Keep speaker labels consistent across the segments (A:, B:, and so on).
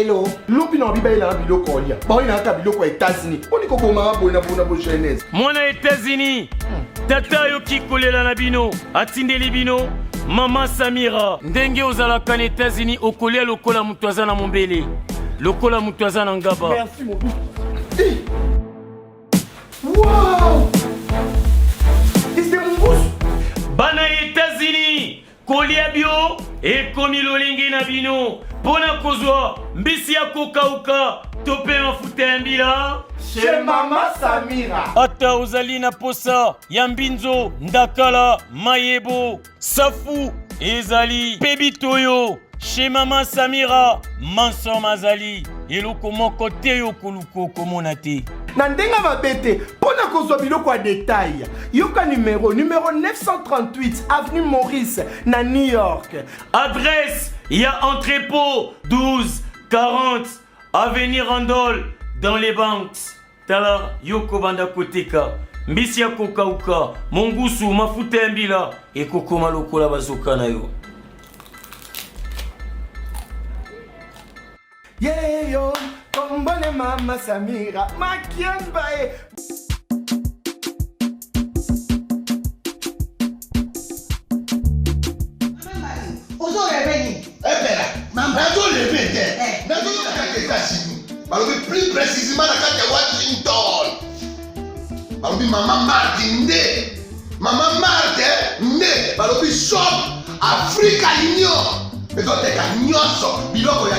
A: Hello. L'opinion biba il a bilo kolia. Bon il a un bilo aux États-Unis. On dit qu'on commence à pour jeunesse.
B: Moi aux États-Unis. Tata yoki kolela na bino. Atindeli bino. Maman Samira. Ndenge ozalaka na États-Unis okolia lokola mutu aza na mombele. Lokola mutu aza na ngaba.
A: Merci mon bout. Wow. C'est mon bout.
B: Bana États-Unis. Kolia bio et komi lolingi na bino. Pona kozwa mbisi ya kokauka tope mafuta ya mbila
A: Chez Maman Samira.
B: ata ozali na posa ya mbinzo ndakala mayebo safu ezali pebitoyo chez Maman Samira manso mazali eloko moko te yo koluko komona te
A: Na ndenga mabete pona kozwa biloko ya détail. Yoka numéro 938 avenue Maurice na New York.
B: adresse il y a entrepôt 12 40 avenue Randol dans les banques tala yoko banda koteka mbisi ya kokauka mongusu mafuta ya mbila ekokoma lokola bazoka na yo
A: Yeah yo, kombone Maman Samira, makiamba e.
C: Plus précisément dans Washington. Maman Martin né. Maman Martin né. Balobi shop Africa Union. Mais donc t'es qu'à nyonso. Biloko ya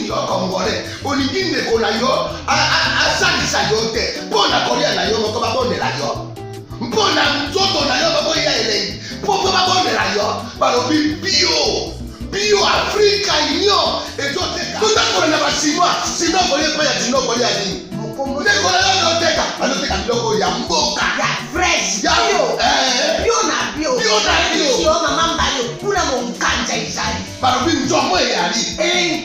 C: yo congolais. Olingi ndeko na yo. Asalisa yo te. Pona kolia na yo moko babondela yo. Mpona nzoto na yo baboya elengi. Poko babondela yo. Balobi bio. Bio Africa Union et tout ça. Tout ça pour les bâtiments. Sinon vous voulez pas y aller, sinon vous voulez aller. Les collègues de l'Oteka, l'Oteka biloko ya mboka.
D: Ya fresh.
C: Ya
D: bio. Bio na bio.
C: Bio na bio.
D: Sio mama mbayo kuna mkanja izali.
C: Barobi njomo yali.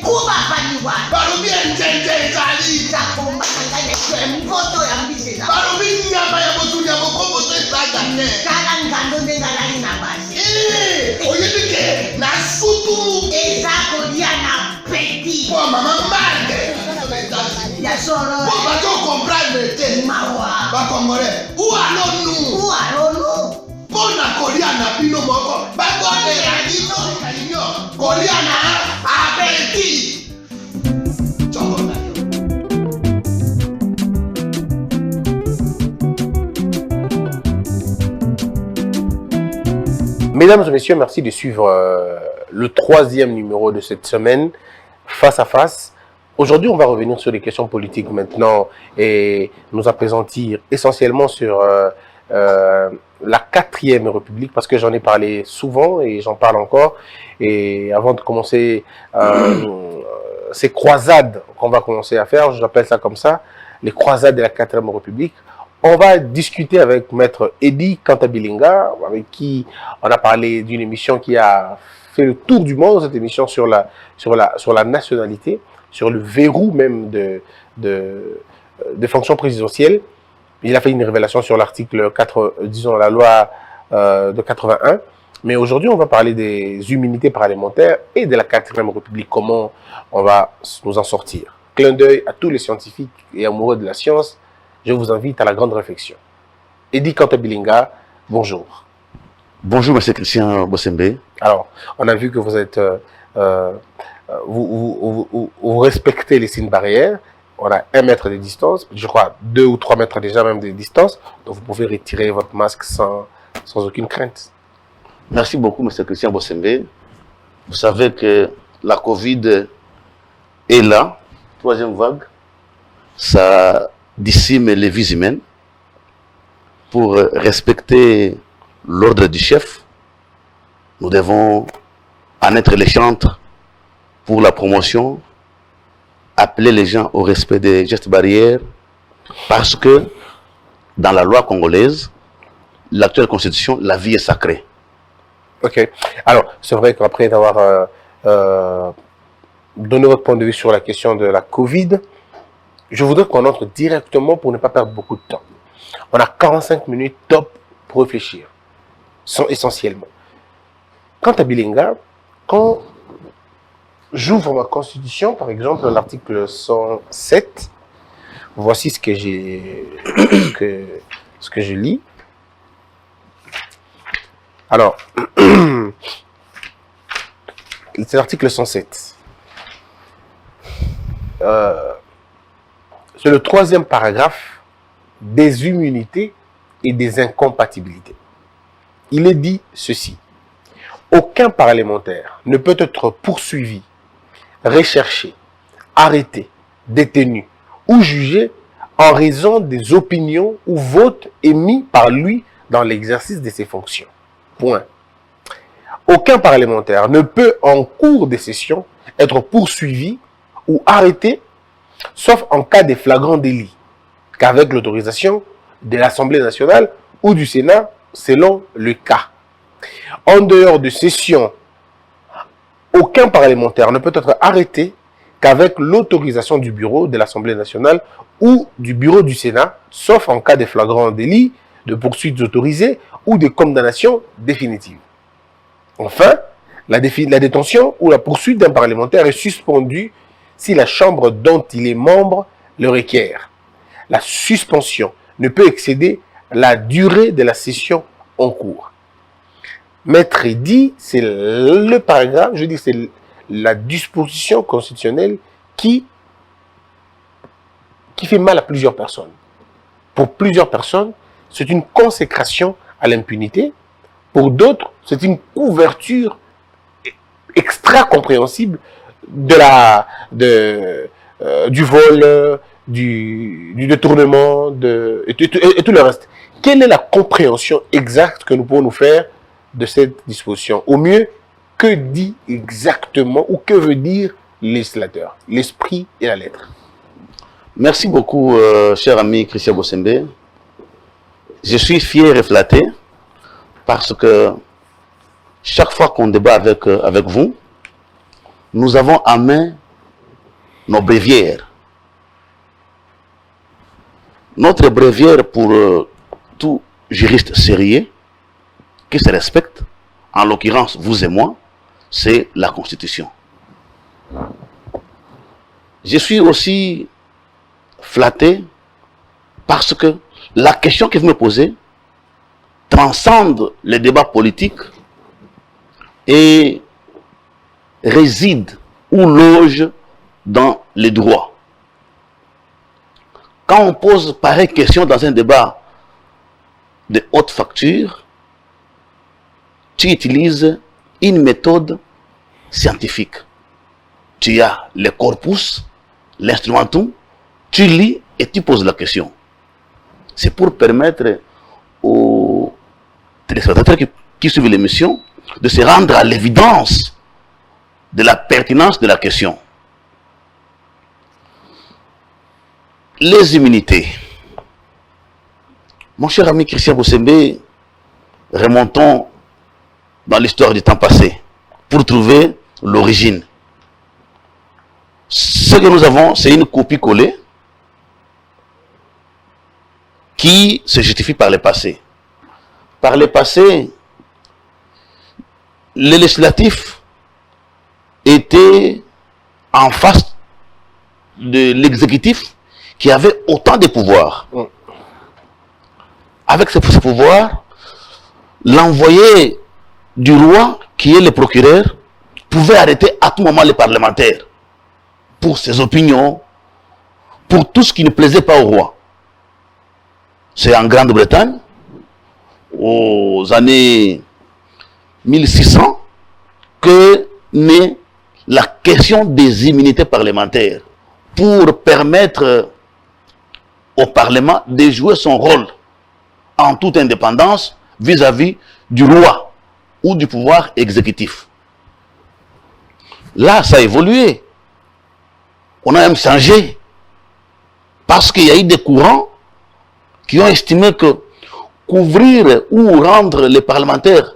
D: Kuba baniwa.
C: Barobi njenje izali.
D: Za komba nganya kwa mboto ya mbisi za.
C: Barobi nyama ya botu ya bokombo to isaga ne.
D: Kala ngando ndenga nani na basi.
C: Oyedike na sutu.
D: Ezako dia na petit.
C: Pour maman Marde.
D: Ya soro.
C: Pour bato comprendre te.
D: Mawa.
C: Ba congolais. Où allons-nous?
D: Où allons-nous?
C: Pona kolia na bino moko. Ba bonne la dino. Kolia na abeti. Chokona yo.
E: Mesdames et messieurs, merci de suivre le 3e numéro de cette semaine, Face à Face. Aujourd'hui, on va revenir sur les questions politiques maintenant et nous appesantir essentiellement sur la 4e République, parce que j'en ai parlé souvent et j'en parle encore. Et avant de commencer ces croisades qu'on va commencer à faire, j'appelle ça comme ça, les croisades de la 4e République, on va discuter avec Maître Eddy Kantabilinga, avec qui on a parlé d'une émission qui a fait le tour du monde, cette émission sur la nationalité, sur le verrou même de fonction présidentielle. Il a fait une révélation sur l'article 4, disons la loi de 81. Mais aujourd'hui, on va parler des immunités parlementaires et de la 4e République, comment on va nous en sortir. Clin d'œil à tous les scientifiques et amoureux de la science. Je vous invite à la grande réflexion. Eddy Kantabilinga, bonjour.
F: Bonjour, M. Christian Bossembe.
E: Alors, on a vu que vous êtes, vous respectez les signes barrières. On a 1 mètre de distance, je crois 2 ou 3 mètres déjà même de distance. Donc, vous pouvez retirer votre masque sans aucune crainte.
F: Merci beaucoup, M. Christian Bossembe. Vous savez que la Covid est là, 3e vague. Ça décime les vies humaines. Pour respecter l'ordre du chef, nous devons en être les chantres pour la promotion, appeler les gens au respect des gestes barrières, parce que dans la loi congolaise, l'actuelle constitution, la vie est sacrée.
E: Ok. Alors, c'est vrai qu'après avoir donné votre point de vue sur la question de la Covid, je voudrais qu'on entre directement pour ne pas perdre beaucoup de temps. On a 45 minutes top pour réfléchir, essentiellement. Quant à Bilinga, quand j'ouvre ma constitution, par exemple, l'article 107. Voici ce que je lis. Alors, c'est l'article 107. C'est le 3e paragraphe des immunités et des incompatibilités. Il est dit ceci. Aucun parlementaire ne peut être poursuivi, recherché, arrêté, détenu ou jugé en raison des opinions ou votes émis par lui dans l'exercice de ses fonctions. Point. Aucun parlementaire ne peut en cours de session être poursuivi ou arrêté, sauf en cas de flagrant délit, qu'avec l'autorisation de l'Assemblée nationale ou du Sénat, selon le cas. En dehors de session, aucun parlementaire ne peut être arrêté qu'avec l'autorisation du bureau de l'Assemblée nationale ou du bureau du Sénat, sauf en cas de flagrant délit, de poursuites autorisées ou de condamnation définitive. Enfin, la détention ou la poursuite d'un parlementaire est suspendue si la chambre dont il est membre le requiert. La suspension ne peut excéder la durée de la session en cours. Maître dit, c'est le paragraphe, je dis, c'est la disposition constitutionnelle qui fait mal à plusieurs personnes. Pour plusieurs personnes, c'est une consécration à l'impunité. Pour d'autres, c'est une couverture extra-compréhensible du vol, du détournement et tout le reste. Quelle est la compréhension exacte que nous pouvons nous faire de cette disposition? Au mieux, que dit exactement ou que veut dire le législateur, l'esprit et la lettre?
F: Merci beaucoup, cher ami Christian Bossembe. Je suis fier et flatté parce que chaque fois qu'on débat avec vous, nous avons en main nos bréviaires. Notre bréviaire pour tout juriste sérieux qui se respecte, en l'occurrence vous et moi, c'est la Constitution. Je suis aussi flatté parce que la question que vous me posez transcende les débats politiques et réside ou loge dans les droits. Quand on pose pareille question dans un débat de haute facture, tu utilises une méthode scientifique. Tu as le corpus, l'instrumentum, tu lis et tu poses la question. C'est pour permettre aux téléspectateurs qui suivent l'émission de se rendre à l'évidence de la pertinence de la question. Les immunités. Mon cher ami Christian Bossembe, remontons dans l'histoire du temps passé pour trouver l'origine. Ce que nous avons, c'est une copie collée qui se justifie par le passé. Par le passé, le législatif était en face de l'exécutif qui avait autant de pouvoirs. Avec ce pouvoir, l'envoyé du roi, qui est le procureur, pouvait arrêter à tout moment les parlementaires pour ses opinions, pour tout ce qui ne plaisait pas au roi. C'est en Grande-Bretagne, aux années 1600, que naît la question des immunités parlementaires pour permettre au Parlement de jouer son rôle en toute indépendance vis-à-vis du roi ou du pouvoir exécutif. Là, ça a évolué. On a même changé. Parce qu'il y a eu des courants qui ont estimé que couvrir ou rendre les parlementaires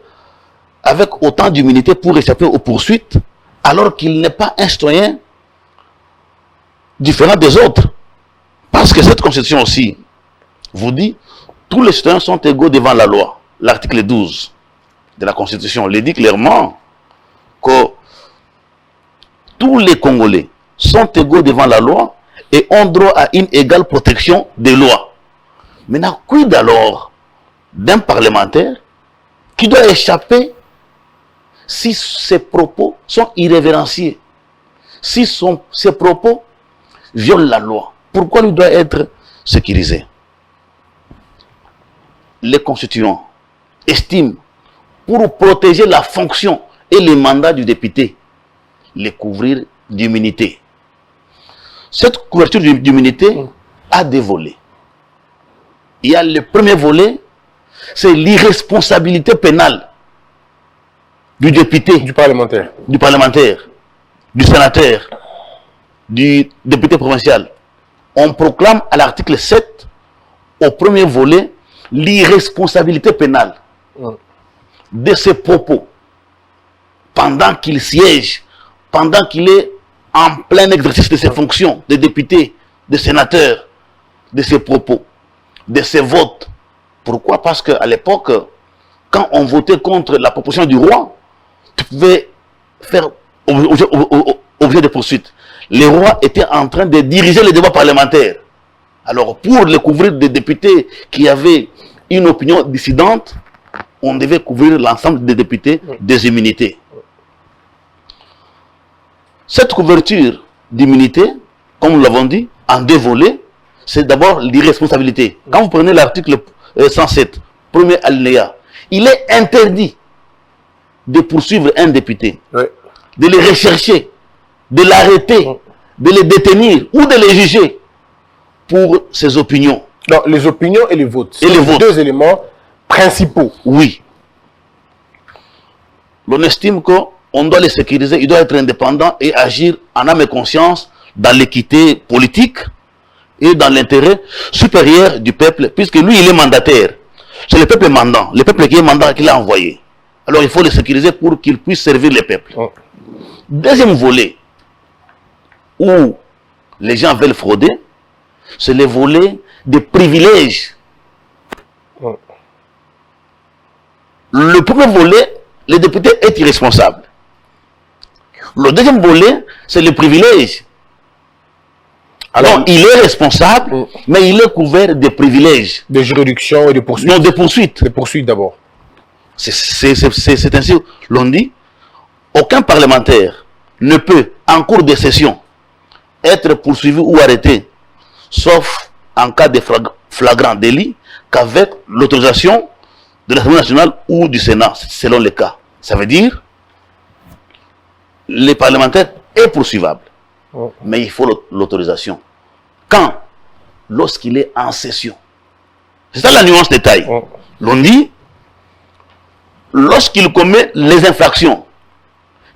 F: avec autant d'immunité pour échapper aux poursuites, alors qu'il n'est pas un citoyen différent des autres. Parce que cette constitution aussi vous dit tous les citoyens sont égaux devant la loi. L'article 12 de la Constitution le dit clairement que tous les Congolais sont égaux devant la loi et ont droit à une égale protection des lois. Maintenant, quid alors d'un parlementaire qui doit échapper si ses propos sont irrévérenciés, si ses propos violent la loi? Pourquoi il doit être sécurisé? Les constituants estiment, pour protéger la fonction et les mandats du député, les couvrir d'immunité. Cette couverture d'immunité a des volets. Il y a le premier volet, c'est l'irresponsabilité pénale du député,
E: Du parlementaire.
F: Du sénateur, du député provincial. On proclame à l'article 7, au premier volet, l'irresponsabilité pénale de ses propos pendant qu'il siège, pendant qu'il est en plein exercice de ses fonctions de député, de sénateur, de ses propos, de ses votes. Pourquoi? Parce qu'à l'époque, quand on votait contre la proposition du roi, tu pouvais faire objet de poursuite. Le roi était en train de diriger les débats parlementaires. Alors, pour les couvrir des députés qui avaient une opinion dissidente, on devait couvrir l'ensemble des députés des immunités. Cette couverture d'immunité, comme nous l'avons dit, en deux volets, c'est d'abord l'irresponsabilité. Quand vous prenez l'article 107, premier alinéa, il est interdit de poursuivre un député, de le rechercher, de l'arrêter, de le détenir ou de le juger pour ses opinions.
E: Non, les opinions et les votes.
F: Et les votes.
E: Deux éléments principaux.
F: Oui. L'on estime qu'on doit les sécuriser, il doit être indépendant et agir en âme et conscience dans l'équité politique et dans l'intérêt supérieur du peuple, puisque lui, il est mandataire. C'est le peuple mandant, le peuple qui est mandant qu'il a envoyé. Alors il faut le sécuriser pour qu'il puisse servir le peuple. Deuxième volet, où les gens veulent frauder, c'est le volet des privilèges. Le premier volet, le député est irresponsable. Le deuxième volet, c'est le privilège. Alors, il est responsable, mais il est couvert de privilèges.
E: De juridiction et de poursuites.
F: Non, de poursuites.
E: De poursuites d'abord.
F: C'est ainsi, l'on dit, aucun parlementaire ne peut, en cours de session, être poursuivi ou arrêté, sauf en cas de flagrant délit, qu'avec l'autorisation de l'Assemblée nationale ou du Sénat, selon les cas. Ça veut dire, le parlementaire est poursuivable, mais il faut l'autorisation. Quand? Lorsqu'il est en session. C'est ça la nuance de taille. L'on dit, lorsqu'il commet les infractions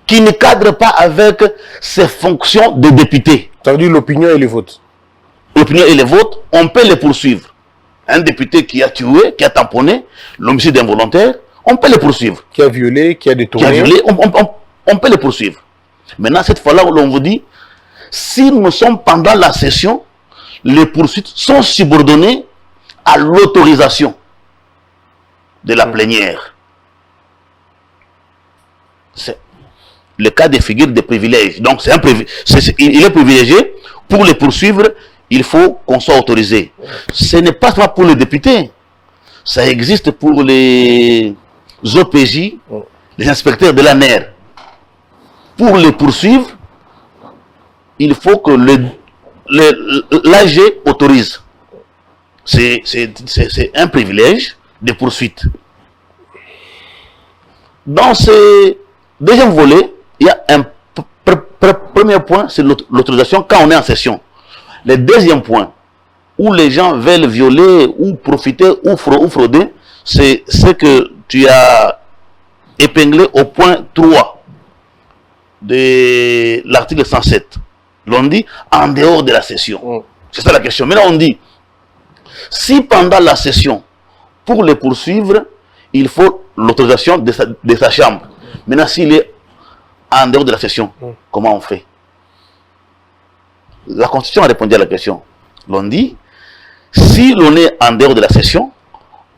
F: qui ne cadrent pas avec ses fonctions de député.
E: Ça veut dire l'opinion et les votes.
F: L'opinion et les votes, on peut les poursuivre. Un député qui a tué, qui a tamponné, l'homicide involontaire, on peut les poursuivre.
E: Qui a violé, qui a détourné.
F: On peut les poursuivre. Maintenant, cette fois-là, on vous dit, si nous sommes pendant la session, les poursuites sont subordonnées à l'autorisation de la plénière. C'est le cas des figures de privilèges. Donc, il est privilégié. Pour les poursuivre, il faut qu'on soit autorisé. Ce n'est pas seulement pour les députés. Ça existe pour les OPJ, les inspecteurs de l'ANER. Pour les poursuivre, il faut que l'AG autorise. C'est un privilège de poursuite. Dans ce deuxième volet, il y a un premier point, c'est l'autorisation quand on est en session. Le deuxième point, où les gens veulent violer ou profiter ou frauder, c'est ce que tu as épinglé au point 3 de l'article 107. L'on dit en dehors de la session. C'est ça la question. Mais là on dit, si pendant la session, pour les poursuivre, il faut l'autorisation de sa chambre. Maintenant, s'il est en dehors de la session, comment on fait? La Constitution a répondu à la question. L'on dit, si l'on est en dehors de la session,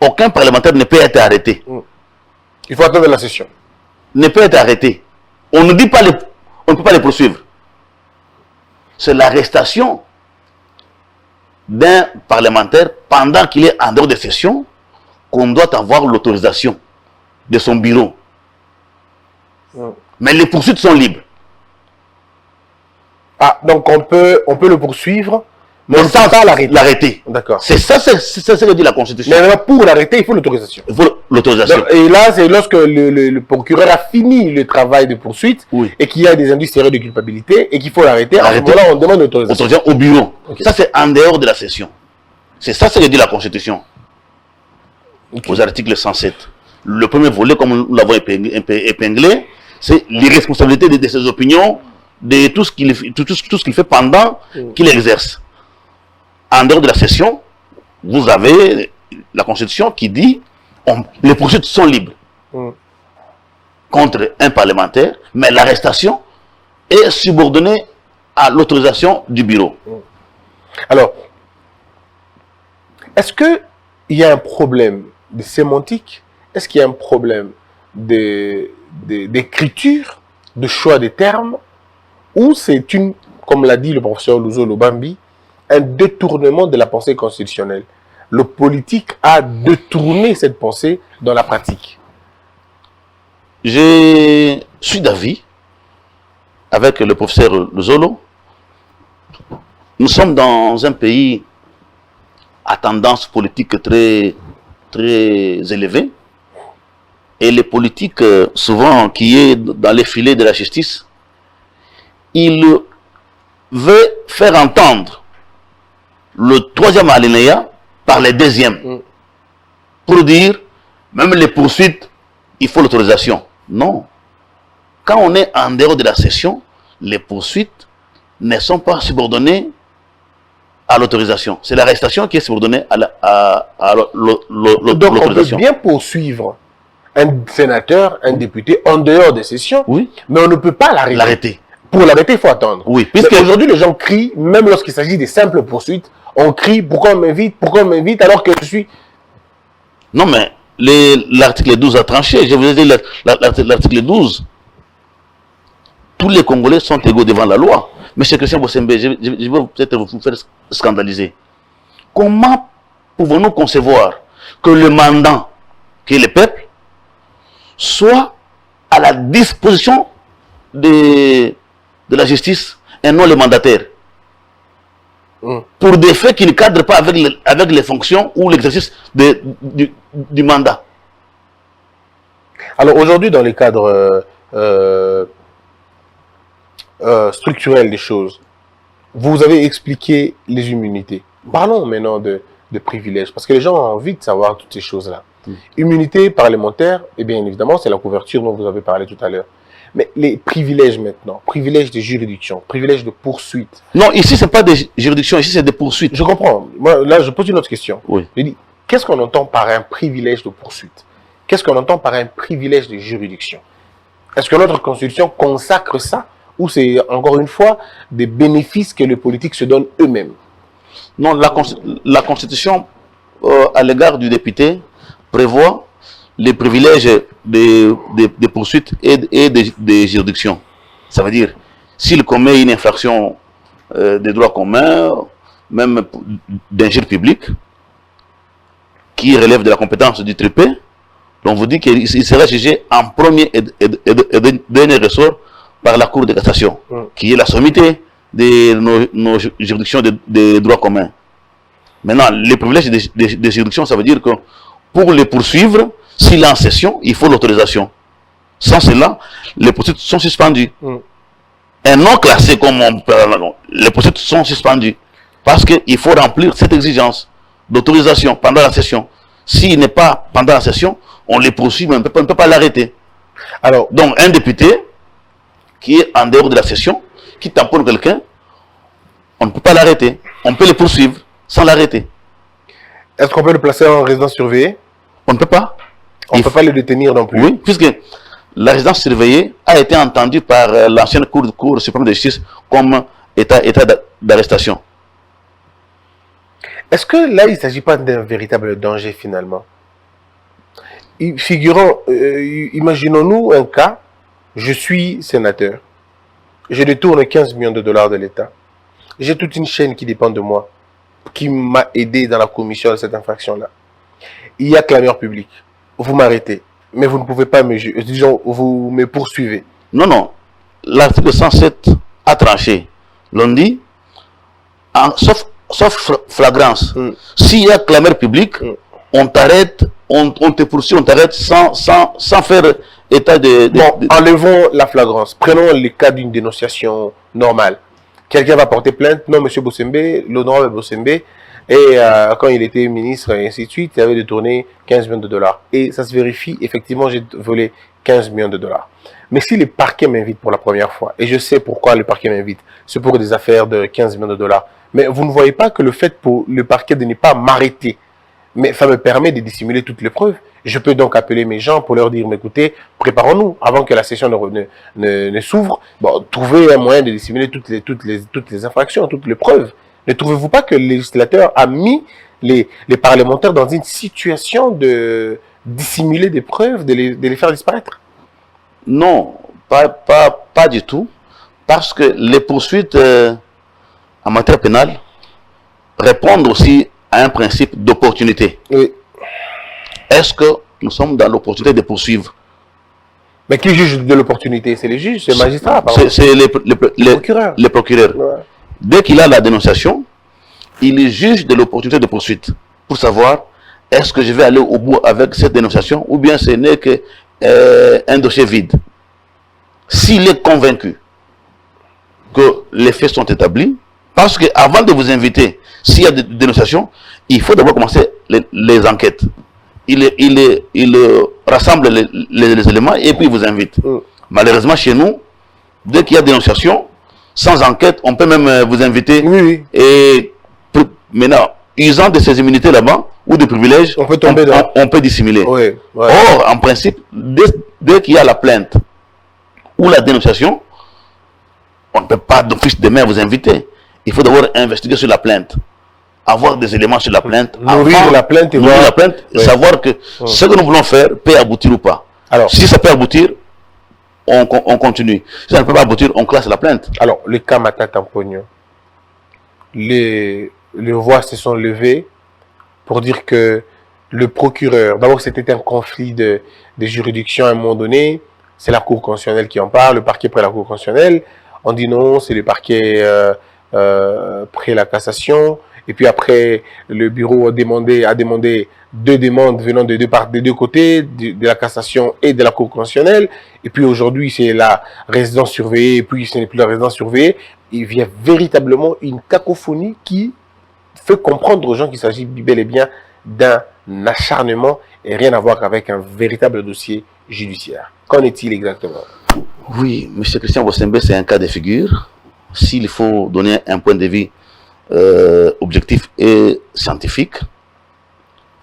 F: aucun parlementaire ne peut être arrêté.
E: Il faut attendre la session.
F: Ne peut être arrêté. On ne dit pas, on ne peut pas les poursuivre. c'est l'arrestation d'un parlementaire pendant qu'il est en dehors de session qu'on doit avoir l'autorisation de son bureau. Mais les poursuites sont libres.
E: Ah, donc on peut le poursuivre, mais sans pas
F: l'arrêter.
E: D'accord.
F: C'est ça, c'est ce que dit la Constitution.
E: Mais pour l'arrêter, il faut l'autorisation.
F: Il faut l'autorisation.
E: Et là, c'est lorsque le procureur a fini le travail de poursuite et qu'il y a des indices sérieux de culpabilité et qu'il faut l'arrêter. À ce moment-là, on demande l'autorisation.
F: Autorisation au bureau.
E: Okay.
F: Ça, c'est en dehors de la session. C'est ça ce que dit la Constitution. Aux articles 107. Le premier volet, comme nous l'avons épinglé, c'est l'irresponsabilité de ses opinions, de tout ce qu'il fait pendant qu'il exerce. En dehors de la session, vous avez la Constitution qui dit les poursuites sont libres contre un parlementaire, mais l'arrestation est subordonnée à l'autorisation du bureau.
E: Alors, est-ce qu'il y a un problème de sémantique? Est-ce qu'il y a un problème d'écriture, de choix des termes? Ou c'est comme l'a dit le professeur Luzo Lobambi, un détournement de la pensée constitutionnelle? Le politique a détourné cette pensée dans la pratique.
F: Je suis d'avis avec le professeur Luzolo. Nous sommes dans un pays à tendance politique très élevée. Et les politiques, souvent, qui est dans les filets de la justice, il veut faire entendre le troisième alinéa par le deuxième. Pour dire, même les poursuites, il faut l'autorisation. Non. Quand on est en dehors de la session, les poursuites ne sont pas subordonnées à l'autorisation. C'est l'arrestation qui est subordonnée à l'autorisation.
E: Donc on peut bien poursuivre un sénateur, un député en dehors des sessions, mais on ne peut pas l'arrêter. Pour l'arrêter, il faut attendre.
F: Oui,
E: aujourd'hui, les gens crient, même lorsqu'il s'agit des simples poursuites, on crie pourquoi on m'invite alors que je suis...
F: Non, mais l'article 12 a tranché. Je vous ai dit l'article 12. Tous les Congolais sont égaux devant la loi. Monsieur Christian Bossembe, je vais peut-être vous faire scandaliser. Comment pouvons-nous concevoir que le mandant, qui est le peuple, soit à la disposition de la justice et non le mandataire, pour des faits qui ne cadrent pas avec les fonctions ou l'exercice du mandat?
E: Alors aujourd'hui, dans les cadres structurels des choses, vous avez expliqué les immunités. Parlons maintenant de privilèges, parce que les gens ont envie de savoir toutes ces choses-là. Immunité parlementaire, et bien évidemment, c'est la couverture dont vous avez parlé tout à l'heure. Mais les privilèges maintenant, privilèges de juridiction, privilèges de poursuite.
F: Non, ici, ce n'est pas des juridictions, ici, c'est des poursuites.
E: Je comprends. Moi, là, je pose une autre question.
F: Oui.
E: Je dis, qu'est-ce qu'on entend par un privilège de poursuite? Qu'est-ce qu'on entend par un privilège de juridiction? Est-ce que notre Constitution consacre ça? Ou c'est, encore une fois, des bénéfices que les politiques se donnent eux-mêmes?
F: Non, la Constitution, à l'égard du député, prévoit les privilèges des poursuites et des juridictions. Ça veut dire, s'il commet une infraction des droits communs, même d'injure publique, qui relève de la compétence du tripé, on vous dit qu'il sera jugé en premier et dernier ressort par la Cour de cassation, qui est la sommité de nos juridictions des droits communs. Maintenant, les privilèges des juridictions, ça veut dire que pour les poursuivre, s'il est en session, il faut l'autorisation. Sans cela, les poursuites sont suspendues. Et non classées comme les poursuites sont suspendues. Parce qu'il faut remplir cette exigence d'autorisation pendant la session. S'il n'est pas pendant la session, on les poursuit, mais on ne peut pas l'arrêter. Alors, donc, un député qui est en dehors de la session, qui tamponne quelqu'un, on ne peut pas l'arrêter. On peut le poursuivre sans l'arrêter.
E: Est-ce qu'on peut le placer en résidence surveillée?
F: On ne peut pas.
E: On ne peut pas le détenir non plus.
F: Oui, puisque la résidence surveillée a été entendue par l'ancienne Cour suprême de justice comme état d'arrestation.
E: Est-ce que là, il ne s'agit pas d'un véritable danger finalement? Imaginons-nous un cas, je suis sénateur, je détourne 15 millions de dollars de l'État. J'ai toute une chaîne qui dépend de moi, qui m'a aidé dans la commission de cette infraction-là. Il y a clameur public. Vous m'arrêtez, mais vous ne pouvez pas me juger. Disons, vous me poursuivez.
F: Non, non. L'article 107 a tranché. L'on dit, sauf flagrance. S'il y a clameur publique, on t'arrête, on te poursuit, on t'arrête sans faire état de...
E: Bon, enlevons la flagrance. Prenons le cas d'une dénonciation normale. Quelqu'un va porter plainte. Non, M. Bossembe, l'honorable Bossembe, et quand il était ministre et ainsi de suite, il avait détourné 15 millions de dollars. Et ça se vérifie, effectivement, j'ai volé 15 millions de dollars. Mais si le parquet m'invite pour la première fois, et je sais pourquoi le parquet m'invite, c'est pour des affaires de 15 millions de dollars. Mais vous ne voyez pas que le fait pour le parquet de ne pas m'arrêter, mais ça me permet de dissimuler toutes les preuves. Je peux donc appeler mes gens pour leur dire, mais écoutez, préparons-nous avant que la session ne s'ouvre. Bon, trouvez un moyen de dissimuler toutes les infractions, toutes les preuves. Ne trouvez-vous pas que le législateur a mis les parlementaires dans une situation de dissimuler des preuves, de les faire disparaître?
F: Non, pas du tout. Parce que les poursuites en matière pénale répondent aussi à un principe d'opportunité.
E: Oui.
F: Est-ce que nous sommes dans l'opportunité de poursuivre?
E: Mais qui juge de l'opportunité? C'est les juges, c'est les magistrats.
F: C'est les
E: procureurs.
F: Les procureurs.
E: Ouais.
F: Dès qu'il a la dénonciation, il juge de l'opportunité de poursuite pour savoir est-ce que je vais aller au bout avec cette dénonciation ou bien ce n'est qu'un dossier vide. S'il est convaincu que les faits sont établis, parce qu'avant de vous inviter, s'il y a des dénonciations, il faut d'abord commencer les enquêtes. Il rassemble les éléments et puis il vous invite. Malheureusement, chez nous, dès qu'il y a dénonciation, sans enquête, on peut même vous inviter.
E: Oui.
F: Et maintenant, usant de ces immunités là-bas ou de privilèges,
E: on peut tomber dans...
F: on peut dissimuler.
E: Oui.
F: Or, en principe, dès qu'il y a la plainte ou la dénonciation, on ne peut pas d'office de main vous inviter. Il faut d'abord investiguer sur la plainte, avoir des éléments sur la plainte,
E: nourrir la plainte et
F: savoir que ce que nous voulons faire peut aboutir ou pas. Alors, si ça peut aboutir, on continue. Si ça ne peut pas aboutir, on classe la plainte.
E: Alors, le cas Matata Pognon, les voix se sont levées pour dire que le procureur, d'abord c'était un conflit de juridiction à un moment donné, c'est la Cour constitutionnelle qui en parle, le parquet près la Cour constitutionnelle, on dit non, c'est le parquet près la cassation, et puis après le bureau a demandé deux demandes venant des deux côtés, de la cassation et de la Cour constitutionnelle, et puis aujourd'hui c'est la résidence surveillée, et puis ce n'est plus la résidence surveillée. Il y a véritablement une cacophonie qui fait comprendre aux gens qu'il s'agit bel et bien d'un acharnement et rien à voir avec un véritable dossier judiciaire. Qu'en est-il exactement?
F: Oui, M. Christian Bossembe, c'est un cas de figure. S'il faut donner un point de vue objectif et scientifique,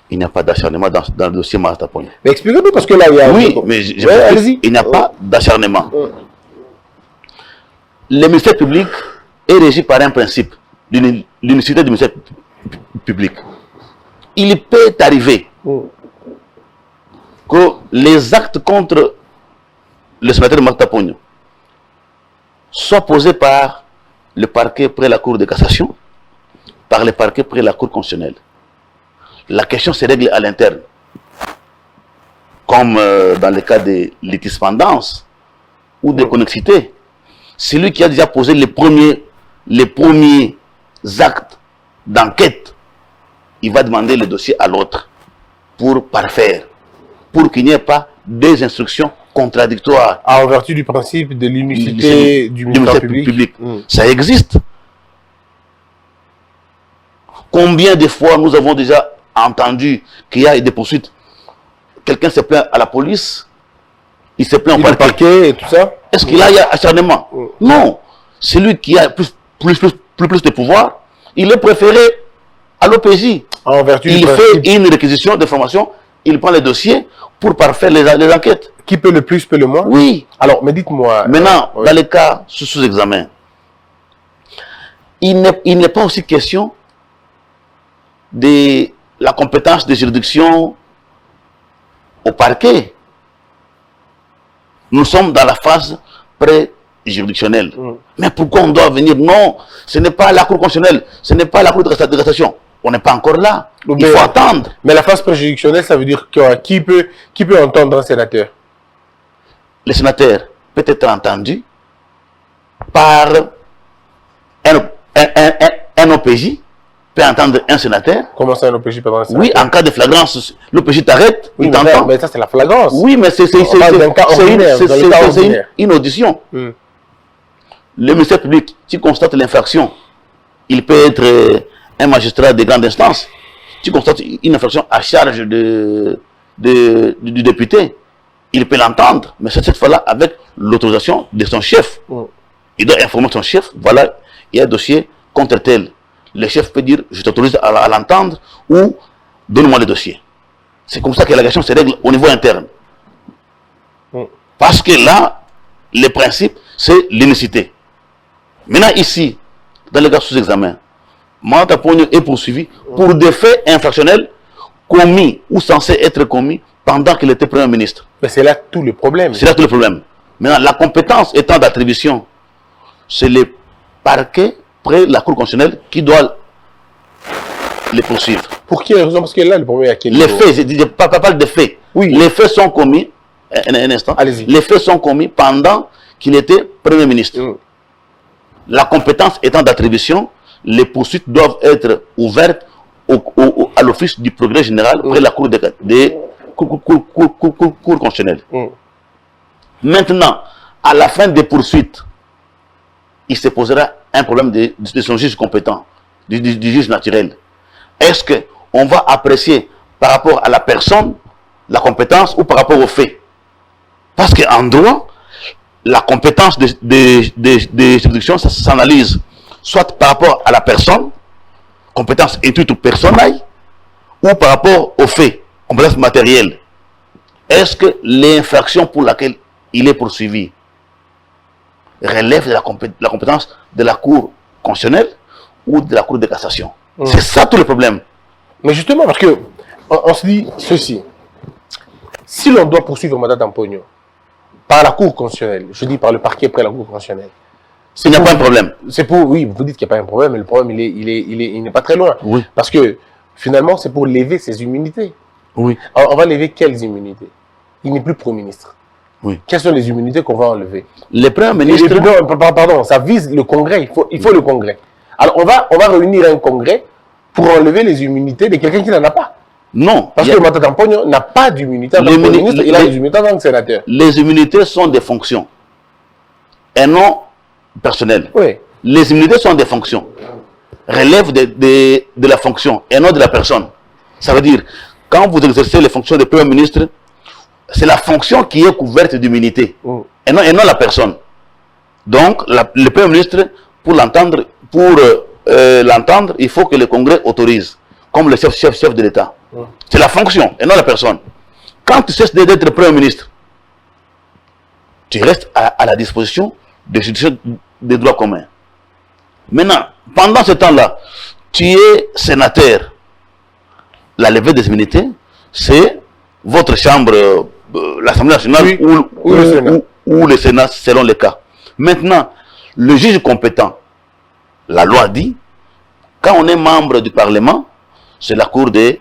F: il n'y a pas d'acharnement dans le dossier Martha Pognon.
E: Mais expliquez-nous parce que là, il y a...
F: Oui, mais il n'y a pas d'acharnement. Le ministère public est régi par un principe, l'unicité du ministère public. Il peut arriver que les actes contre le sénateur Martha Pognon soient posés par le parquet près la Cour de cassation, par le parquet près la Cour constitutionnelle. La question se règle à l'interne. Comme dans le cas de litispendance ou de connexité. Celui qui a déjà posé les premiers actes d'enquête, il va demander le dossier à l'autre pour parfaire, pour qu'il n'y ait pas des instructions contradictoires.
E: En vertu du principe de l'unicité du ministère public.
F: Ça existe. Combien de fois nous avons déjà entendu qu'il y a des poursuites? Quelqu'un se plaint à la police, il se plaint au
E: parquet et tout ça.
F: Est-ce qu'il y a acharnement? Non. Celui qui a plus de pouvoir, il est préféré à l'OPJ.
E: En vertu
F: il fait une réquisition d'informations, il prend les dossiers pour parfaire les enquêtes.
E: Qui peut le plus, peut le moins?
F: Oui.
E: Alors, mais dites-moi...
F: Maintenant, dans les cas sous examen, il n'est pas aussi question de la compétence de juridiction au parquet. Nous sommes dans la phase juridictionnelle. Mais pourquoi on doit venir? Non, ce n'est pas la Cour constitutionnelle, ce n'est pas la Cour de cassation. On n'est pas encore là. Il faut attendre.
E: Mais la phase préjuridictionnelle, ça veut dire que qui peut entendre un sénateur?
F: Le sénateur peut être entendu par un OPJ, peut entendre un sénateur.
E: Comment ça, un OPJ peut entendre un sénateur?
F: Oui, en cas de flagrance, l'OPJ t'arrête,
E: oui,
F: il t'entend.
E: Mais ça, c'est la flagrance.
F: Oui, mais c'est une audition. Le ministère public, qui constate l'infraction, il peut être un magistrat de grande instance. Tu constates une infraction à charge du député, il peut l'entendre, mais cette fois-là avec l'autorisation de son chef. Il doit informer son chef, voilà, il y a un dossier contre tel. Le chef peut dire, je t'autorise à l'entendre ou donne-moi le dossier. C'est comme ça que la question se règle au niveau interne. Parce que là, le principe, c'est l'unicité. Maintenant ici, dans le cas sous examen, Mamata Pogno est poursuivi pour des faits infractionnels commis ou censés être commis pendant qu'il était Premier ministre.
E: Mais c'est là tout le problème.
F: C'est là tout le problème. Maintenant, la compétence étant d'attribution, c'est le parquet près de la Cour constitutionnelle qui doit les poursuivre.
E: Pour quelle raison? Parce que là, le problème est à quel niveau?
F: Les faits, je ne parle pas de faits. Oui. Les faits sont commis, un instant,
E: allez-y.
F: Les faits sont commis pendant qu'il était Premier ministre. La compétence étant d'attribution, les poursuites doivent être ouvertes à l'Office du progrès général près de la Cour constitutionnelle. Maintenant, à la fin des poursuites, il se posera un problème de son juge compétent, du juge naturel. Est-ce qu'on va apprécier par rapport à la personne, la compétence ou par rapport aux faits? Parce qu'en droit, la compétence des juridictions, ça s'analyse soit par rapport à la personne, compétence étude ou personnelle, ou par rapport aux faits, compétence matérielle. Est-ce que l'infraction pour laquelle il est poursuivi relève de la compétence de la Cour constitutionnelle ou de la Cour de cassation? C'est ça tout le problème.
E: Mais justement, parce que on se dit ceci. Si l'on doit poursuivre Mamata Pogno par la Cour constitutionnelle, je dis par le parquet près de la Cour constitutionnelle,
F: il n'y a pas un problème.
E: C'est pour, oui, vous dites qu'il n'y a pas un problème, mais le problème, il n'est pas très loin.
F: Oui.
E: Parce que, finalement, c'est pour lever ses immunités.
F: Oui.
E: Alors, on va lever quelles immunités? Il n'est plus Premier-ministre.
F: Oui.
E: Quelles sont les immunités qu'on va enlever?
F: Le Premier ministre...
E: Pardon, ça vise le Congrès. Il faut le Congrès. Alors, on va réunir un Congrès pour enlever les immunités de quelqu'un qui n'en a pas.
F: Non.
E: Parce que Mamata Pogno n'a pas d'immunité en tant que Premier ministre, il a des immunités en tant que sénateur.
F: Les immunités sont des fonctions et non personnelles.
E: Oui.
F: Les immunités sont des fonctions, relèvent de la fonction et non de la personne. Ça veut dire, quand vous exercez les fonctions de Premier ministre, c'est la fonction qui est couverte d'immunité et non la personne. Donc, le Premier ministre, pour l'entendre, il faut que le Congrès autorise, comme le chef de l'État. C'est la fonction et non la personne. Quand tu cesses d'être Premier ministre, tu restes à la disposition des juridictions des droits communs. Maintenant, pendant ce temps-là, tu es sénateur. La levée des immunités, c'est votre chambre, l'Assemblée nationale ou le Sénat, selon les cas. Maintenant, le juge compétent, la loi dit, quand on est membre du Parlement, c'est la Cour de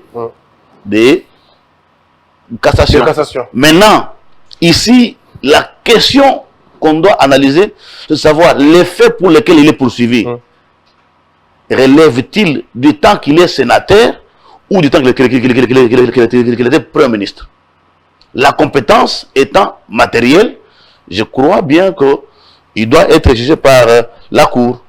F: cassation. Maintenant, ici, la question qu'on doit analyser, c'est de savoir les faits pour lesquels il est poursuivi. Relève-t-il du temps qu'il est sénateur ou du temps qu'il était Premier ministre? La compétence étant matérielle, je crois bien qu'il doit être jugé par la Cour.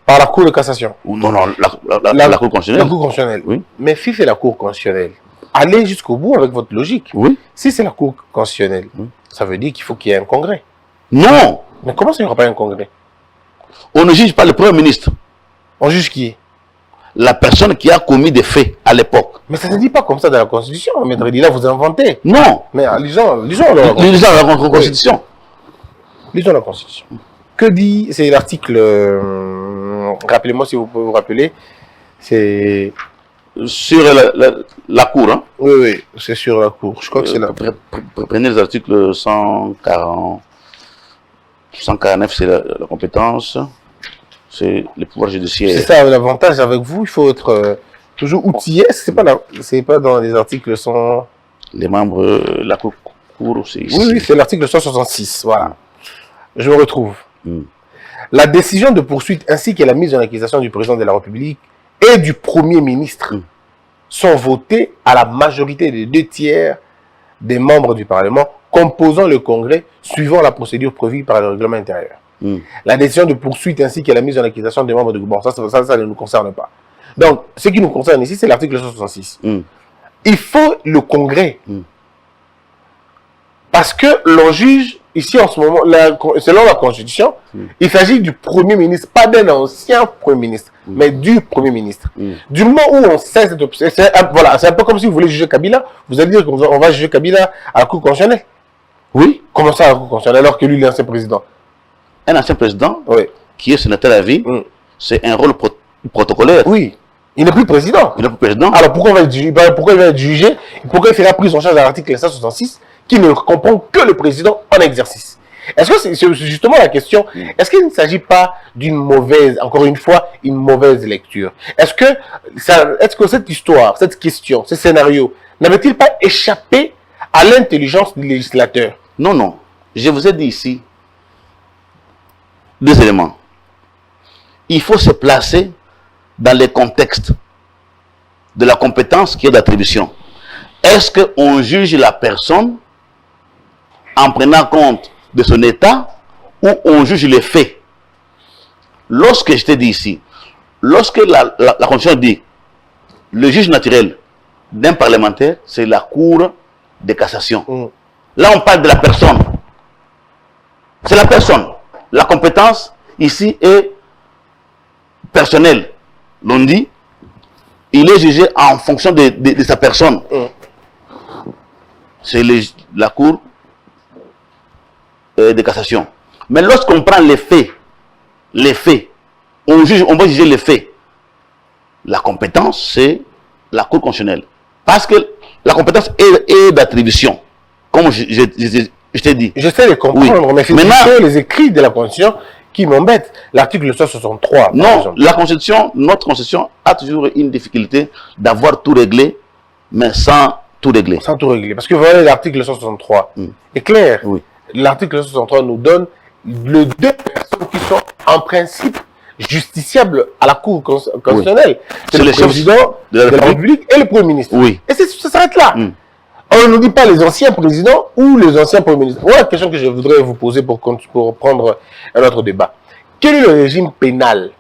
E: Par la Cour de cassation?
F: Non, la Cour constitutionnelle.
E: La Cour constitutionnelle.
F: Oui.
E: Mais si c'est la Cour constitutionnelle, allez jusqu'au bout avec votre logique.
F: Oui.
E: Si c'est la Cour constitutionnelle, ça veut dire qu'il faut qu'il y ait un congrès.
F: Non.
E: Mais comment ça, il n'y aura pas un congrès?
F: On ne juge pas le Premier ministre.
E: On juge qui?
F: La personne qui a commis des faits à l'époque.
E: Mais ça ne se dit pas comme ça dans la Constitution, Maître Dila, vous inventez.
F: Non.
E: Mais lisons
F: la Constitution.
E: Lisons la Constitution. Que dit, c'est l'article, rappelez-moi si vous pouvez vous rappeler, c'est...
F: Sur la Cour, hein?
E: Oui, c'est sur la Cour. Je crois que c'est là.
F: Prenez les articles 140... 149, c'est la compétence. C'est le pouvoir judiciaire.
E: C'est ça l'avantage avec vous, il faut être toujours outillé. C'est pas dans les articles sont.
F: Les membres, la cour aussi. Ici.
E: Oui, c'est l'article 166. Voilà. Je me retrouve. La décision de poursuite ainsi que la mise en accusation du président de la République et du Premier ministre sont votées à la majorité des 2/3 des membres du Parlement composant le Congrès suivant la procédure prévue par le règlement intérieur. La décision de poursuite ainsi que la mise en accusation des membres du gouvernement, ça ne nous concerne pas. Donc, ce qui nous concerne ici, c'est l'article 166. Il faut le Congrès. Parce que l'on juge, ici en ce moment, selon la Constitution, il s'agit du Premier ministre, pas d'un ancien Premier ministre, mais du Premier ministre. Du moment où on sait cette option, voilà, c'est un peu comme si vous voulez juger Kabila, vous allez dire qu'on va juger Kabila à la Cour constitutionnelle. Oui. Comment ça à la Cour constitutionnelle alors que lui, il est ancien président?
F: Un ancien président,
E: oui,
F: qui est sénateur à vie, c'est un rôle protocolaire.
E: Oui. Il n'est plus président.
F: Il n'est plus président.
E: Alors pourquoi il va être jugé? Pourquoi il fera prise en charge à l'article 166 qui ne comprend que le président en exercice? Est-ce que c'est justement la question? Est-ce qu'il ne s'agit pas d'une mauvaise, encore une fois, une mauvaise lecture? Est-ce que cette histoire, cette question, ce scénario, n'avait-il pas échappé à l'intelligence du législateur?
F: Non, non. Je vous ai dit ici deux éléments. Il faut se placer dans les contextes de la compétence qui est d'attribution. Est-ce qu'on juge la personne en prenant compte de son état ou on juge les faits? Lorsque je t'ai dit ici, lorsque la Constitution dit le juge naturel d'un parlementaire, c'est la Cour de cassation. Là, on parle de la personne. C'est la personne. La compétence, ici, est personnelle. L'on dit, il est jugé en fonction de sa personne. C'est la Cour de cassation. Mais lorsqu'on prend les faits, on va juger les faits. La compétence, c'est la Cour constitutionnelle. Parce que la compétence est d'attribution. Comme je t'ai dit.
E: J'essaie de comprendre, oui. Mais c'est plutôt les écrits de la Constitution qui m'embêtent. L'article 163.
F: Non, la Constitution, notre Constitution a toujours une difficulté d'avoir tout réglé, mais sans tout régler.
E: Sans tout régler. Parce que vous voyez, l'article 163 est clair.
F: Oui.
E: L'article 163 nous donne les deux personnes qui sont en principe justiciables à la Cour constitutionnelle. Oui. C'est le président de la République et le Premier ministre.
F: Oui.
E: Et ça s'arrête là. On ne nous dit pas les anciens présidents ou les anciens premiers ministres. Voilà la question que je voudrais vous poser pour prendre un autre débat. Quel est le régime pénal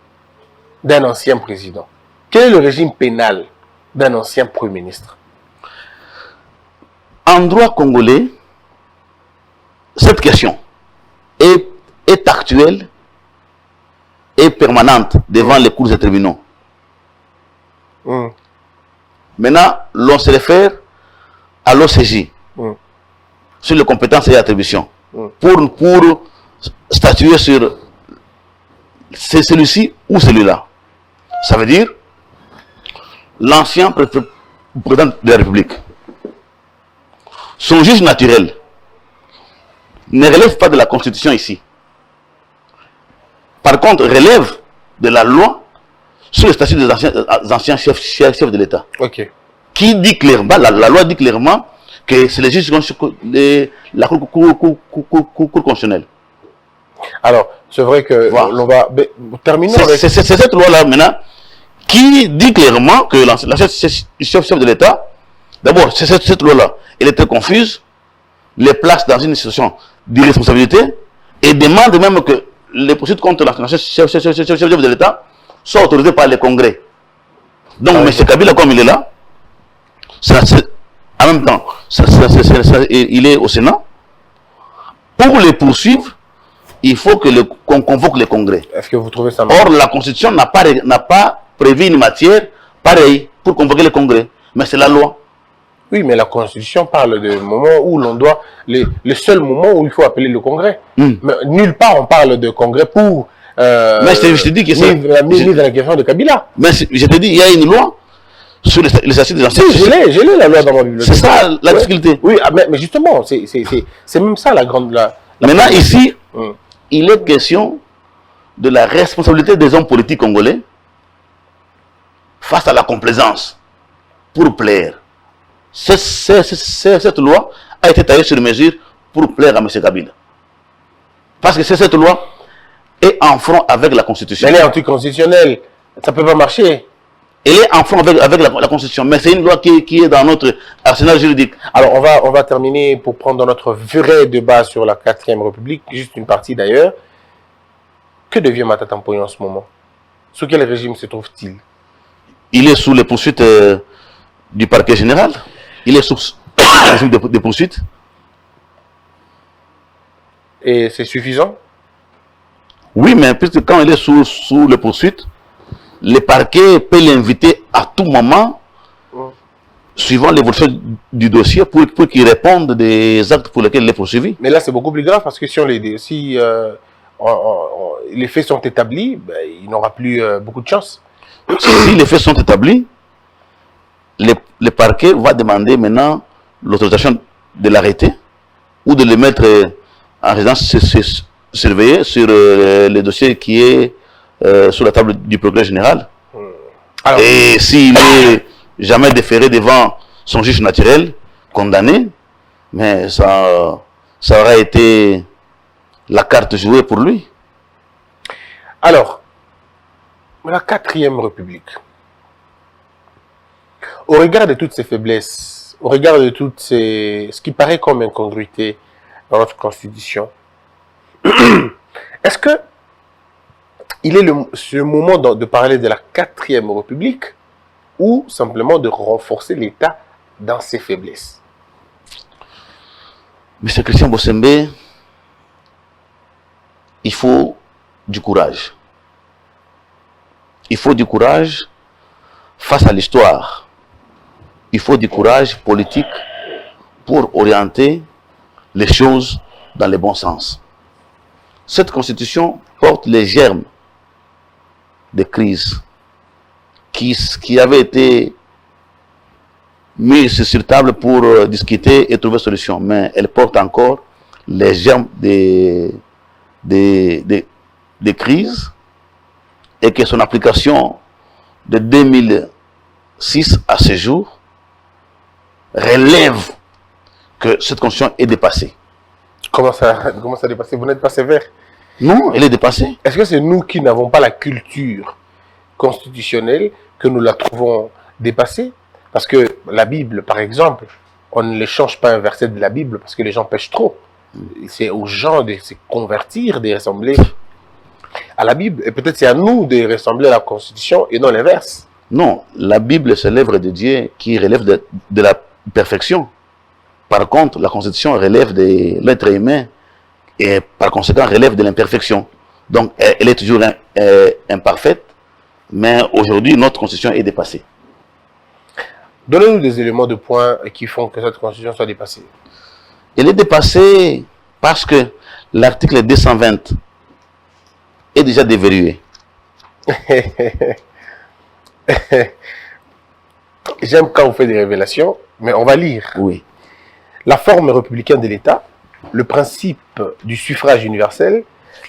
E: d'un ancien président? Quel est le régime pénal d'un ancien Premier ministre?
F: En droit congolais, cette question est actuelle et permanente devant les cours et tribunaux. Maintenant, l'on se réfère à l'OCJ sur les compétences et attributions pour statuer sur celui-ci ou celui-là. Ça veut dire l'ancien président de la République. Son juge naturel ne relève pas de la Constitution ici. Par contre, relève de la loi sur le statut des anciens chefs de l'État.
E: Ok.
F: Qui dit clairement, la loi dit clairement que c'est les juges de la Cour constitutionnelle.
E: Alors, c'est vrai que l'on va terminer avec...
F: C'est cette loi-là maintenant qui dit clairement que l'ancien chef de l'État, d'abord, c'est cette loi-là, elle est très confuse, les place dans une situation d'irresponsabilité et demande même que les poursuites contre l'ancien chef de l'État soient autorisées par les congrès. Donc, M. Kabila, comme il est là, en même temps, il est au Sénat. Pour les poursuivre, il faut qu'on convoque les congrès.
E: Est-ce que vous trouvez ça
F: Or, la Constitution n'a pas prévu une matière pareille pour convoquer les congrès. Mais c'est la loi.
E: Oui, mais la Constitution parle du moment où l'on doit... Le seul moment où il faut appeler le congrès. Mais nulle part on parle de congrès pour...
F: mais je te dis que c'est...
E: mise dans la question de Kabila.
F: Mais je te dis, il y a une loi sur les statuts des anciens.
E: Si, j'ai lu la loi dans ma bibliothèque.
F: C'est ça la difficulté.
E: Oui, mais justement, c'est même ça la grande...
F: Maintenant, ici, il est question de la responsabilité des hommes politiques congolais face à la complaisance pour plaire. Cette loi a été taillée sur mesure pour plaire à M. Kabila. Parce que cette loi est en front avec la Constitution.
E: Elle est anticonstitutionnelle. Ça ne peut pas marcher.
F: Elle est en front avec la Constitution. Mais c'est une loi qui est dans notre arsenal juridique.
E: Alors, on va terminer pour prendre notre vrai débat sur la 4e République, juste une partie d'ailleurs. Que devient Matata Mponyo en ce moment? Sous quel régime se trouve-t-il?
F: Il est sous les poursuites du parquet général. Il est sous le régime de poursuites.
E: Et c'est suffisant?
F: Oui, mais puisque quand il est sous les poursuites, le parquet peut l'inviter à tout moment, suivant l'évolution du dossier, pour qu'il réponde des actes pour lesquels il est poursuivi.
E: Mais là, c'est beaucoup plus grave parce que si les faits sont établis, ben, il n'aura plus beaucoup de chance.
F: Si les faits sont établis, le parquet va demander maintenant l'autorisation de l'arrêter ou de le mettre en résidence surveillée sur le dossier qui est sur la table du procureur général. Alors, et s'il est jamais déféré devant son juge naturel, condamné, mais ça aurait été la carte jouée pour lui.
E: Alors, la 4e République, au regard de toutes ces faiblesses, au regard de toutes ce qui paraît comme incongruité dans notre Constitution, est-ce que il est ce moment de parler de la 4e République ou simplement de renforcer l'État dans ses faiblesses?
F: Monsieur Christian Bossembe, il faut du courage. Il faut du courage face à l'histoire. Il faut du courage politique pour orienter les choses dans le bon sens. Cette constitution porte les germes des crises qui avaient été mises sur table pour discuter et trouver solution. Mais elle porte encore les germes des crises et que son application de 2006 à ce jour relève que cette constitution est dépassée.
E: Comment ça dépassé? Vous n'êtes pas sévère?
F: Non, elle est dépassée.
E: Est-ce que c'est nous qui n'avons pas la culture constitutionnelle que nous la trouvons dépassée? Parce que la Bible, par exemple, on ne change pas un verset de la Bible parce que les gens pêchent trop. C'est aux gens de se convertir, de ressembler à la Bible. Et peut-être c'est à nous de ressembler à la Constitution et non l'inverse.
F: Non, la Bible, c'est l'œuvre de Dieu qui relève de la perfection. Par contre, la Constitution relève de l'être humain et par conséquent relève de l'imperfection. Donc, elle est toujours imparfaite, mais aujourd'hui, notre Constitution est dépassée.
E: Donnez-nous des éléments de points qui font que cette Constitution soit dépassée.
F: Elle est dépassée parce que l'article 220 est déjà déverrouillé.
E: J'aime quand vous faites des révélations, mais on va lire.
F: Oui.
E: La forme républicaine de l'État, le principe du suffrage universel,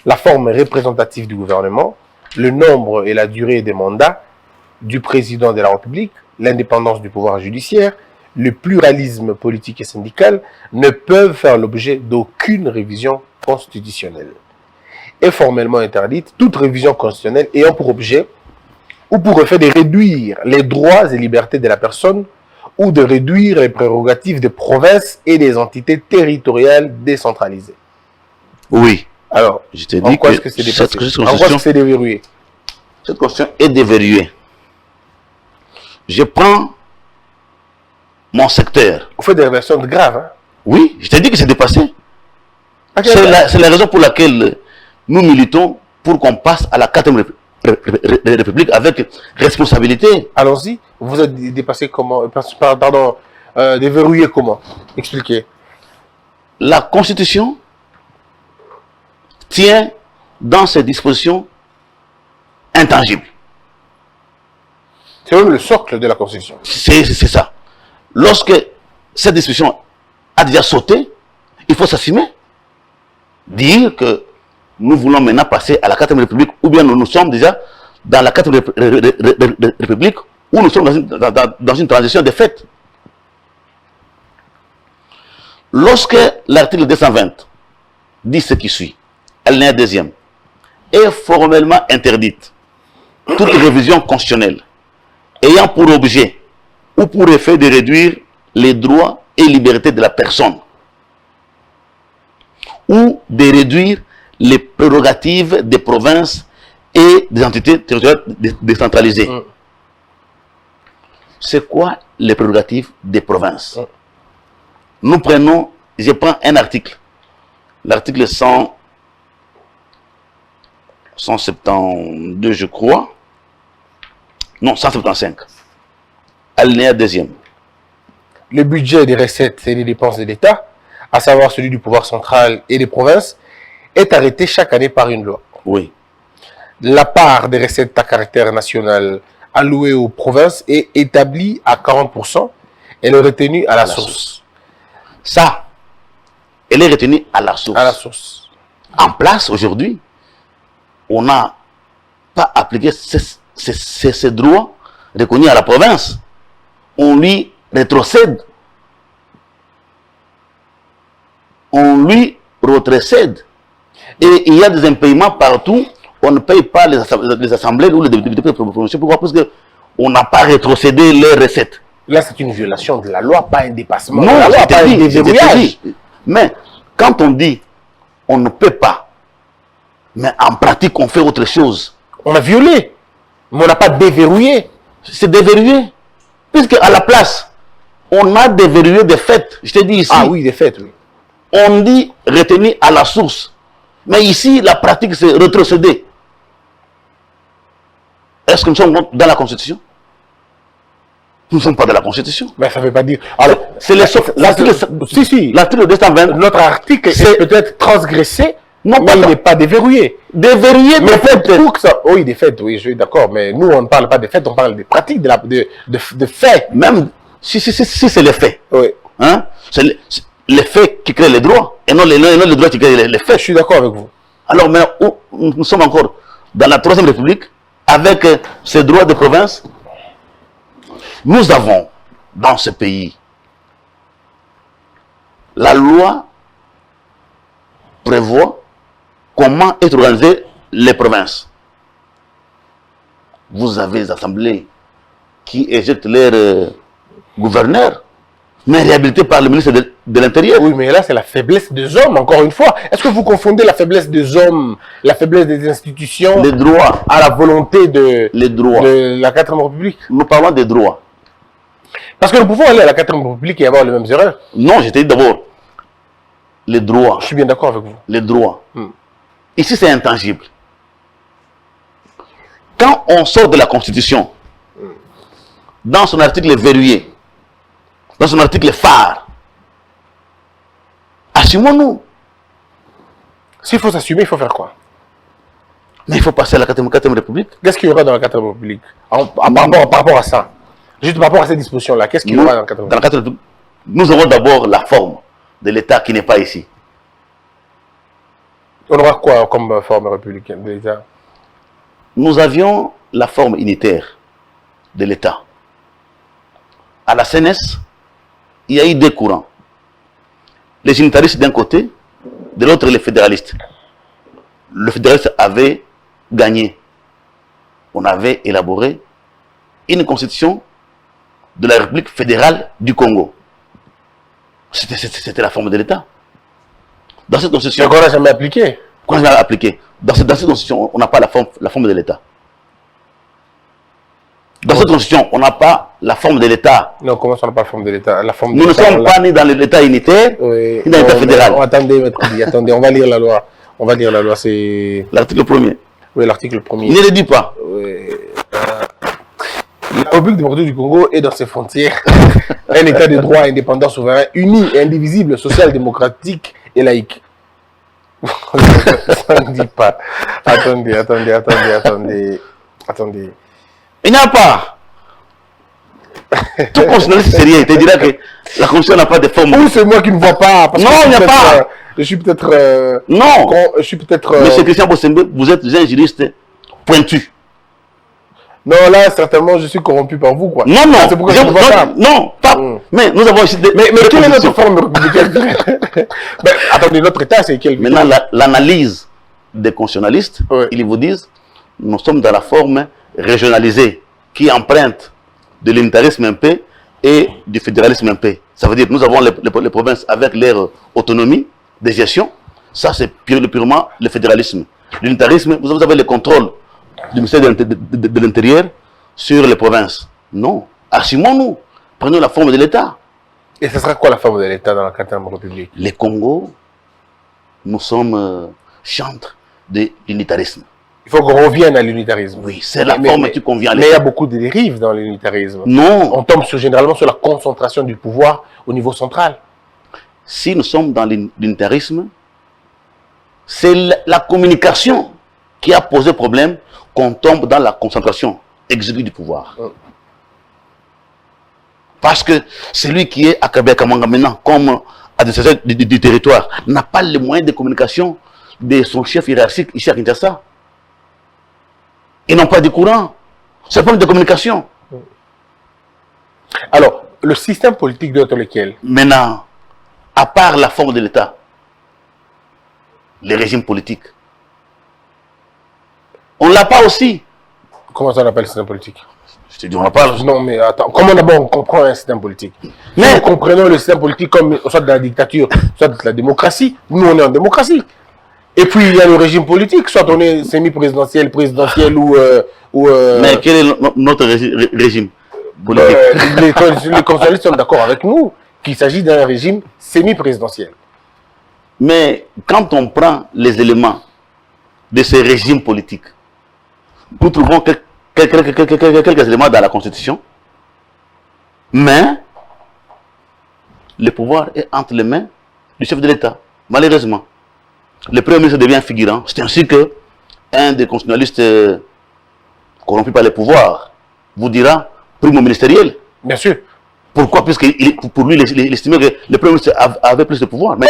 E: la forme représentative du gouvernement, le nombre et la durée des mandats du président de la République, l'indépendance du pouvoir judiciaire, le pluralisme politique et syndical ne peuvent faire l'objet d'aucune révision constitutionnelle. Est formellement interdite toute révision constitutionnelle ayant pour objet ou pour effet de réduire les droits et libertés de la personne ou de réduire les prérogatives des provinces et des entités territoriales décentralisées.
F: Oui.
E: Alors,
F: je te
E: en
F: dis
E: quoi
F: que
E: est-ce que c'est dépassé?
F: en
E: quoi est-ce que c'est déverrouillé?
F: Cette constitution est déverrouillée. Je prends mon secteur.
E: Vous faites des révélations graves, hein?
F: Oui, je t'ai dit que c'est dépassé.
E: Okay.
F: C'est la raison pour laquelle nous militons pour qu'on passe à la 4e République avec responsabilité.
E: Allons-y. Vous êtes dépassé comment? Pardon, déverrouillé comment? Expliquez.
F: La Constitution tient dans ses dispositions intangibles.
E: C'est même le socle de la Constitution.
F: C'est ça. Lorsque cette disposition a déjà sauté, il faut s'assumer. Dire que nous voulons maintenant passer à la 4e République, ou bien nous sommes déjà dans la 4e République, où nous sommes dans une transition de fait. Lorsque l'article 220 dit ce qui suit, alinéa 2e, est formellement interdite toute révision constitutionnelle ayant pour objet ou pour effet de réduire les droits et libertés de la personne ou de réduire les prérogatives des provinces et des entités territoriales décentralisées. C'est quoi les prérogatives des provinces? Nous prenons, je prends un article, l'article 172, je crois, non, 175, alinéa 2e.
E: Le budget des recettes et des dépenses de l'État, à savoir celui du pouvoir central et des provinces, est arrêté chaque année par une loi.
F: Oui.
E: La part des recettes à caractère national allouée aux provinces est établie à 40%. Elle est retenue à la source.
F: Ça, elle est retenue à la source.
E: À la source.
F: En place, aujourd'hui, on n'a pas appliqué ces droits reconnus à la province. On lui rétrocède. On lui rétrocède. Et il y a des impayements partout. On ne paye pas les assemblées ou les députés provinciaux. Pourquoi? Parce qu'on n'a pas rétrocédé les recettes.
E: Là, c'est une violation de la loi, pas un dépassement.
F: Non,
E: la loi, pas un déverrouillage.
F: Mais quand on dit on ne peut pas, mais en pratique on fait autre chose.
E: On a violé, mais on n'a pas déverrouillé.
F: C'est déverrouillé. Puisque à la place, on a déverrouillé des faits. Je te dis ici.
E: Ah oui, des faits, oui.
F: On dit retenu à la source. Mais ici, la pratique, c'est rétrocéder. Est-ce que nous sommes dans la Constitution? Nous ne sommes pas dans la Constitution.
E: Mais ça ne veut pas dire... Alors,
F: c'est l'article 220.
E: Notre article est peut-être transgressé, non, mais il n'est pas déverrouillé.
F: Déverrouillé,
E: mais pour que ça... Oui, des faits, oui, je suis d'accord. Mais nous, on ne parle pas des faits, on parle des pratiques, de faits.
F: Même si c'est les faits.
E: Oui.
F: Hein? C'est les faits qui créent les droits, et non les droits qui créent les faits.
E: Je suis d'accord avec vous.
F: Alors, mais nous sommes encore dans la 3e République, avec ces droits de province. Nous avons, dans ce pays, la loi prévoit comment être organisées les provinces. Vous avez les assemblées qui éjectent leurs gouverneurs, mais réhabilités par le ministre de l'Intérieur.
E: Oui, mais là, c'est la faiblesse des hommes, encore une fois. Est-ce que vous confondez la faiblesse des hommes, la faiblesse des institutions,
F: les droits,
E: à la volonté de la 4e République?
F: Nous parlons des droits.
E: Parce que nous pouvons aller à la 4e République et avoir les mêmes erreurs.
F: Non, je t'ai dit d'abord, les droits.
E: Je suis bien d'accord avec vous.
F: Les droits. Ici, c'est intangible. Quand on sort de la Constitution, dans son article verrouillé, dans son article phare, assumons-nous.
E: S'il faut s'assumer, il faut faire quoi?
F: Mais il faut passer à la 4e République.
E: Qu'est-ce qu'il y aura dans la 4e République par rapport à ça? Juste par rapport à cette disposition-là, qu'est-ce qu'il y aura dans la 4e République?
F: Dans la 4e République, nous aurons d'abord la forme de l'État qui n'est pas ici.
E: On aura quoi comme forme républicaine de l'État?
F: Nous avions la forme unitaire de l'État. À la CNS, il y a eu deux courants. Les unitaristes d'un côté, de l'autre les fédéralistes. Le fédéraliste avait gagné. On avait élaboré une constitution de la République fédérale du Congo. C'était la forme de l'État. Dans cette constitution...
E: qu'on n'a jamais appliqué.
F: Qu'on n'a jamais appliqué. Dans cette constitution, on n'a pas la forme de l'État. Dans cette constitution, on n'a pas la forme de l'État.
E: Non, comment ça, on n'a pas la forme de l'État?
F: Nous ne sommes pas ni dans l'État unitaire, ni dans l'État fédéral.
E: Attendez, maître, attendez, on va lire la loi. On va lire la loi, c'est...
F: L'article 1er.
E: Oui, l'article 1er.
F: Ne le dis pas.
E: Oui. La République démocratique du Congo est dans ses frontières un État de droit indépendant, souverain, uni et indivisible, social, démocratique et laïque. Ça ne dit pas. Attendez.
F: Il n'y a pas. Tout constitutionnaliste sérieux te dira que la Constitution n'a pas de forme.
E: Ou c'est moi qui ne vois pas.
F: Non, il n'y a pas.
E: Je suis peut-être...
F: Non.
E: Je suis peut-être...
F: Monsieur Christian Bossembe, vous êtes un juriste pointu.
E: Non, là, certainement, je suis corrompu par vous, quoi.
F: Non, non.
E: Ah, c'est pourquoi je ne vois pas.
F: Non, pas. Mais nous avons aussi des...
E: Mais quelle est notre forme républicaine? Attendez, notre État, c'est quel?
F: Maintenant, l'analyse des constitutionnalistes,
E: Ouais.
F: ils vous disent, nous sommes dans la forme régionalisée, qui emprunte de l'unitarisme un peu et du fédéralisme un peu. Ça veut dire que nous avons les provinces avec leur autonomie de gestion. Ça, c'est purement le fédéralisme. L'unitarisme, vous avez le contrôle du ministère de l'Intérieur sur les provinces. Non. Assumons-nous. Prenons la forme de l'État.
E: Et ce sera quoi la forme de l'État dans la 4e République?
F: Les Congo, nous sommes chantres de l'unitarisme.
E: Il faut qu'on revienne à l'unitarisme.
F: Oui, c'est la forme qui convient à
E: Mais il y a
F: l'État.
E: beaucoup de dérives dans l'unitarisme.
F: Non.
E: On tombe généralement sur la concentration du pouvoir au niveau central.
F: Si nous sommes dans l'unitarisme, c'est la communication qui a posé problème qu'on tombe dans la concentration exiguë du pouvoir. Parce que celui qui est à Kabia-Kamanga maintenant, comme administrateur du territoire, n'a pas les moyens de communication de son chef hiérarchique ici à Kinshasa. Ils n'ont pas de courant. C'est un problème de communication.
E: Alors, le système politique doit être lequel?
F: Maintenant, à part la forme de l'État, les régimes politiques, on ne l'a pas aussi.
E: Comment ça on appelle le système politique?
F: Je te dis, on l'a pas.
E: Non, mais attends, comment d'abord on comprend un système politique?
F: Mais
E: nous comprenons le système politique comme soit de la dictature, soit de la démocratie. Nous, on est en démocratie. Et puis, il y a le régime politique, soit on est semi-présidentiel, présidentiel ou...
F: mais quel est notre régime politique?
E: les constitutionnalistes sont d'accord avec nous qu'il s'agit d'un régime semi-présidentiel.
F: Mais quand on prend les éléments de ces régimes politiques, nous trouvons quelques éléments dans la Constitution, mais le pouvoir est entre les mains du chef de l'État, malheureusement. Le Premier ministre devient figurant. C'est ainsi que un des constitutionnalistes corrompus par le pouvoir vous dira primo ministériel.
E: Bien sûr.
F: Pourquoi? Puisque pour lui, il estimait que le Premier ministre avait plus de pouvoir. Mais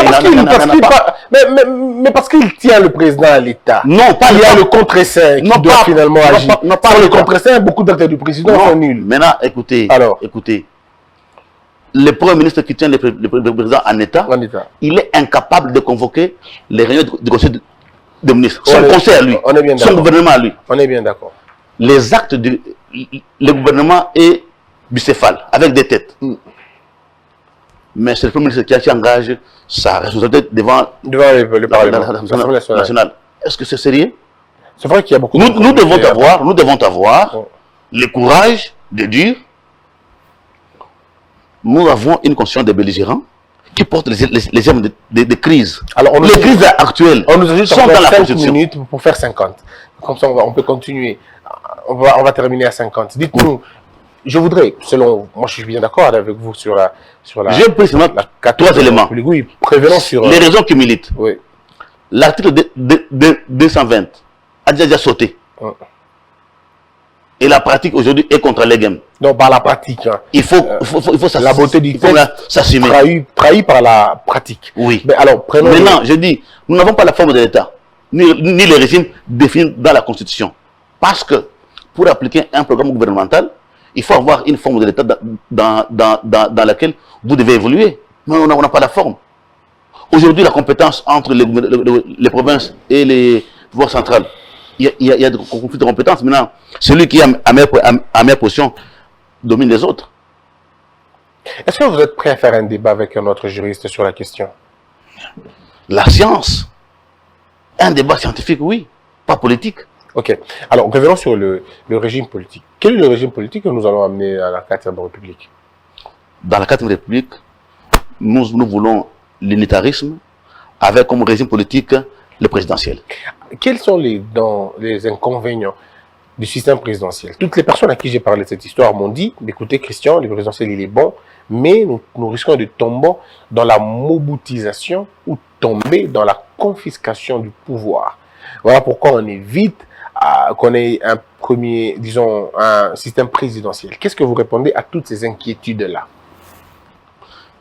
E: parce qu'il tient le président à l'État.
F: Non, pas
E: il y a le contre-saint qui doit finalement agir. Sans le contre-saint, beaucoup d'actes du président sont nuls.
F: Maintenant, écoutez.
E: Alors,
F: écoutez. Le Premier ministre qui tient le président en État, il est incapable de convoquer les réunions du Conseil des ministres. Son conseil à lui.
E: On est bien
F: son gouvernement à lui.
E: On est bien d'accord.
F: Les actes du gouvernement est bicéphale, avec des têtes. Mais c'est le Premier ministre qui engage sa responsabilité devant
E: le Parlement
F: national. Est-ce que c'est sérieux?
E: C'est vrai qu'il y a beaucoup
F: nous devons avoir le courage de dire nous avons une conscience des belligérants qui portent les armes de crise. Alors, les crises actuelles
E: on nous a
F: sont dans la
E: 5
F: Constitution.
E: minutes pour faire 50. Comme ça, on peut continuer. On va terminer à 50. Dites-nous, je voudrais, selon moi, je suis bien d'accord avec vous sur la.
F: J'ai pris seulement 3 éléments.
E: Oui, prévenons sur.
F: Les raisons qui militent.
E: Oui.
F: L'article 220 a déjà sauté. Et la pratique aujourd'hui est contre les games.
E: Non, par la pratique. Hein.
F: Il faut
E: la beauté du texte
F: s'assumer.
E: Trahi par la pratique.
F: Oui.
E: Mais alors, prenons.
F: Maintenant, je dis, nous n'avons pas la forme de l'État, ni le régime défini dans la Constitution. Parce que pour appliquer un programme gouvernemental, il faut avoir une forme de l'État dans laquelle vous devez évoluer. Mais on n'a pas la forme. Aujourd'hui, la compétence entre les provinces et les pouvoirs centrales, il y a des conflits de compétences. Maintenant, celui qui est à meilleure position domine les autres.
E: Est-ce que vous êtes prêt à faire un débat avec un autre juriste sur la question?
F: La science, un débat scientifique, oui, pas politique.
E: Ok. Alors, revenons sur le régime politique. Quel est le régime politique que nous allons amener à la 4e République?
F: Dans la 4e République, nous voulons l'unitarisme avec comme régime politique le présidentiel. Quels
E: sont les inconvénients du système présidentiel? Toutes les personnes à qui j'ai parlé de cette histoire m'ont dit, écoutez Christian, le présidentiel il est bon, mais nous risquons de tomber dans la moboutisation ou tomber dans la confiscation du pouvoir. Voilà pourquoi on évite qu'on ait un premier, disons, un système présidentiel. Qu'est-ce que vous répondez à toutes ces inquiétudes-là?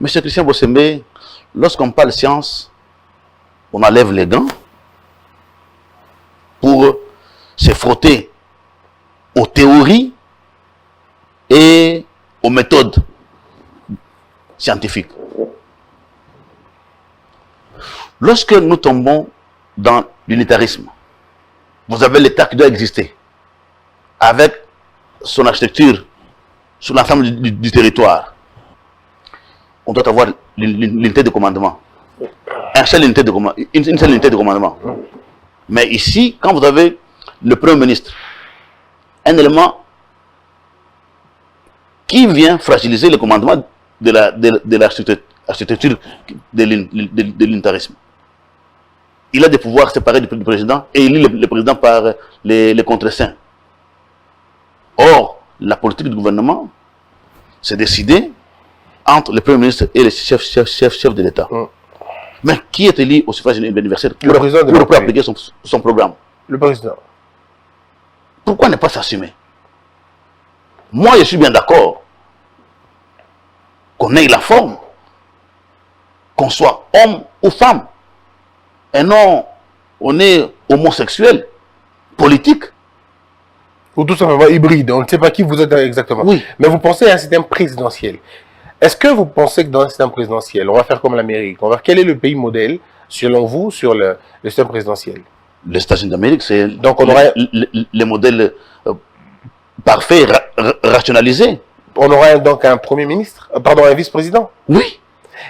F: Monsieur Christian Bossembe, lorsqu'on parle science, on enlève les gants pour se frotter aux théories et aux méthodes scientifiques. Lorsque nous tombons dans l'unitarisme, vous avez l'État qui doit exister avec son architecture sur l'ensemble du territoire. On doit avoir l'unité de commandement. Une seule unité de commandement. Mais ici, quand vous avez le Premier ministre, un élément qui vient fragiliser le commandement de l'architecture de l'unitarisme. Il a des pouvoirs séparés du président et il élit le président par les contre-saints. Or, la politique du gouvernement, c'est décidé entre le Premier ministre et le chef de l'État. Mais qui est élu au suffrage universel pour appliquer son programme?
E: Le président.
F: Pourquoi ne pas s'assumer? Moi, je suis bien d'accord qu'on ait la forme, qu'on soit homme ou femme, et non on est homosexuel, politique.
E: Ou tout simplement hybride, on ne sait pas qui vous êtes exactement.
F: Oui.
E: Mais vous pensez à un système présidentiel. Est-ce que vous pensez que dans un système présidentiel, on va faire comme l'Amérique? Quel est le pays modèle, selon vous, sur le système présidentiel?
F: Les États-Unis d'Amérique, c'est
E: donc on aurait
F: le modèle parfait, rationalisé.
E: On aura donc un premier ministre, pardon, un vice-président.
F: Oui.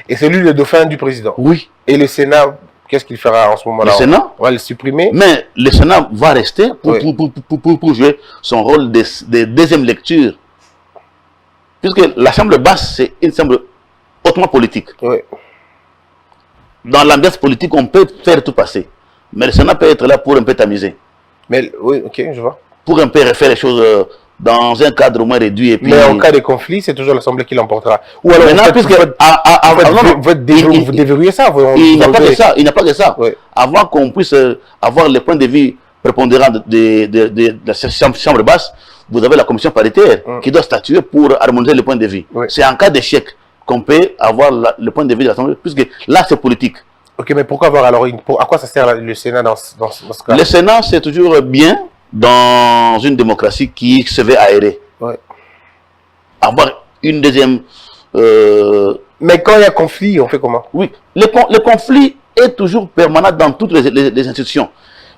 E: Et c'est lui le dauphin du président.
F: Oui.
E: Et le Sénat, qu'est-ce qu'il fera en ce moment-là?
F: Le Sénat,
E: on va le supprimer.
F: Mais le Sénat va rester pour jouer son rôle de deuxième lecture. Puisque la Chambre basse, c'est une Chambre hautement politique.
E: Oui.
F: Dans l'ambiance politique, on peut faire tout passer. Mais le Sénat peut être là pour un peu tamiser.
E: Mais oui, ok, je vois.
F: Pour un peu refaire les choses dans un cadre moins réduit. Et puis...
E: Mais en cas de conflit, c'est toujours l'Assemblée qui l'emportera. Ou alors,
F: maintenant,
E: vous déverrouillez ça.
F: Il n'y a pas que ça. Il n'y a pas que ça.
E: Oui.
F: Avant qu'on puisse avoir les points de vue prépondérants de la Chambre basse, vous avez la commission paritaire qui doit statuer pour harmoniser les points de vue.
E: Oui.
F: C'est en cas d'échec qu'on peut avoir le point de vue de l'Assemblée, puisque là, c'est politique.
E: Ok, mais pourquoi avoir alors à quoi ça sert le Sénat dans ce cas?
F: Le Sénat, c'est toujours bien dans une démocratie qui se veut aérée.
E: Ouais.
F: Avoir une deuxième...
E: Mais quand il y a conflit, on fait comment?
F: Oui, le conflit est toujours permanent dans toutes les institutions.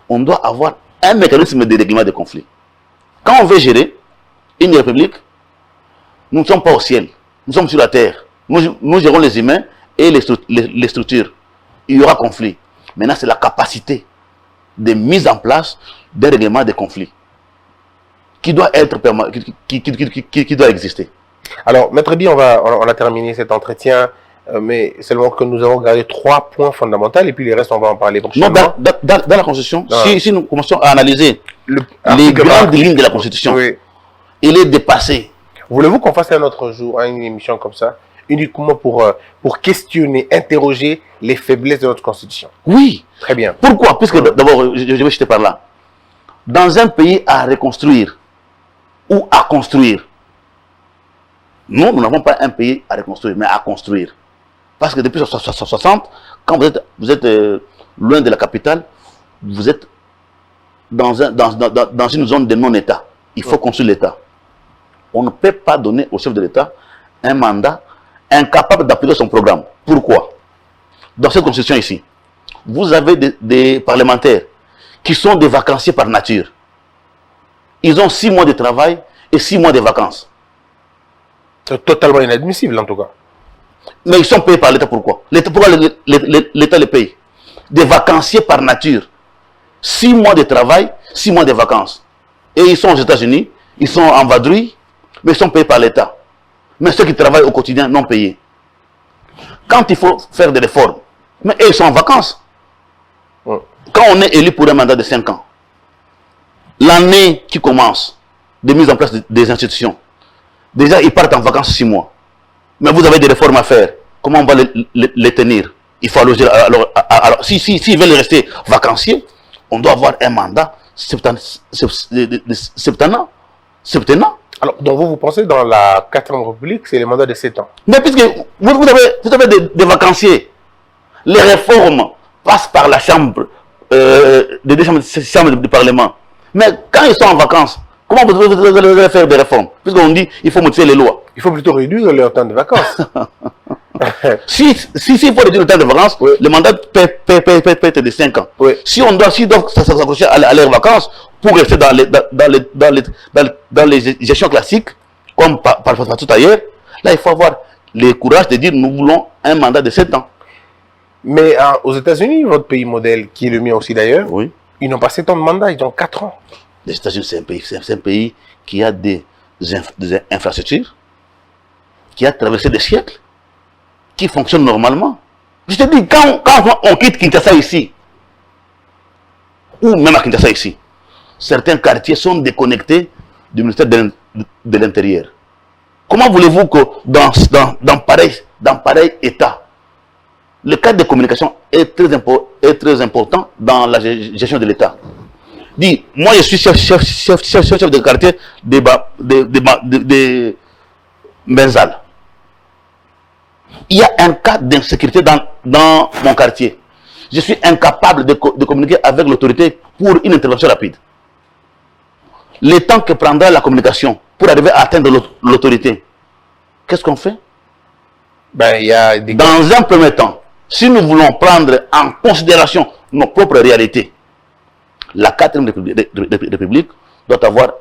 F: On doit avoir un mécanisme de règlement des conflits. Quand on veut gérer une république, nous ne sommes pas au ciel, nous sommes sur la terre. Nous gérons les humains et les structures. Il y aura conflit. Maintenant, c'est la capacité de mise en place d'un règlement des conflits qui doit être permanent, qui doit exister.
E: Alors, Maître Bi, on a terminé cet entretien, mais seulement que nous avons gardé 3 points fondamentaux et puis les restes, on va en parler prochainement.
F: Non, dans la Constitution, si nous commençons à analyser les grandes lignes de la Constitution, oui, il est dépassé.
E: Voulez-vous qu'on fasse un autre jour, une émission comme ça, uniquement pour questionner, interroger les faiblesses de notre Constitution?
F: Oui.
E: Très bien.
F: Pourquoi? Puisque d'abord, je vais jeter par là. Dans un pays à reconstruire ou à construire, nous n'avons pas un pays à reconstruire, mais à construire. Parce que depuis 1960, quand vous êtes loin de la capitale, vous êtes dans une zone de non-État. Il faut construire l'État. On ne peut pas donner au chef de l'État un mandat incapable d'appliquer son programme. Pourquoi? Dans cette constitution ici, vous avez des parlementaires qui sont des vacanciers par nature. Ils ont 6 mois de travail et 6 mois de vacances.
E: C'est totalement inadmissible en tout cas.
F: Mais ils sont payés par l'État, pourquoi? Pourquoi l'État les paye? Des vacanciers par nature. 6 mois de travail, 6 mois de vacances. Et ils sont aux États-Unis, ils sont en vadrouille, mais ils sont payés par l'État. Mais ceux qui travaillent au quotidien non payés. Quand il faut faire des réformes, mais eux, ils sont en vacances. Quand on est élu pour un mandat de 5 ans, l'année qui commence de mise en place des institutions, déjà ils partent en vacances 6 mois. Mais vous avez des réformes à faire. Comment on va les tenir? Il faut allonger. Alors s'ils veulent rester vacanciers, on doit avoir un mandat septennat.
E: Alors, donc vous pensez dans la 4e République, c'est le mandat de 7 ans.
F: Mais puisque vous avez des vacanciers, les réformes passent par la chambre, des deux chambres du Parlement. Mais quand ils sont en vacances, comment vous allez faire des réformes? Puisqu'on dit qu'il faut modifier les lois.
E: Il faut plutôt réduire leur temps de vacances.
F: Si il faut réduire le temps de vacances, oui, le mandat peut être de 5 ans. Oui. Si on doit s'accrocher à leurs vacances pour rester dans les gestions classiques, comme partout ailleurs, là il faut avoir le courage de dire nous voulons un mandat de 7 ans.
E: Mais aux États-Unis, votre pays modèle, qui est le mien aussi d'ailleurs,
F: oui,
E: ils n'ont pas 7 ans de mandat, ils ont 4 ans.
F: Les États-Unis, c'est un pays qui a des infrastructures, qui a traversé des siècles, qui fonctionne normalement. Je te dis, quand on quitte Kinshasa ici, ou même à Kinshasa ici, certains quartiers sont déconnectés du ministère de l'Intérieur. Comment voulez-vous que dans pareil état, le cadre de communication est très important dans la gestion de l'État? Dis, moi je suis chef de quartier de Benzal. Il y a un cas d'insécurité dans mon quartier. Je suis incapable de communiquer avec l'autorité pour une intervention rapide. Le temps que prendra la communication pour arriver à atteindre l'autorité, qu'est-ce qu'on fait?
E: Ben, il y a des...
F: Dans un premier temps, si nous voulons prendre en considération nos propres réalités, la 4e République doit avoir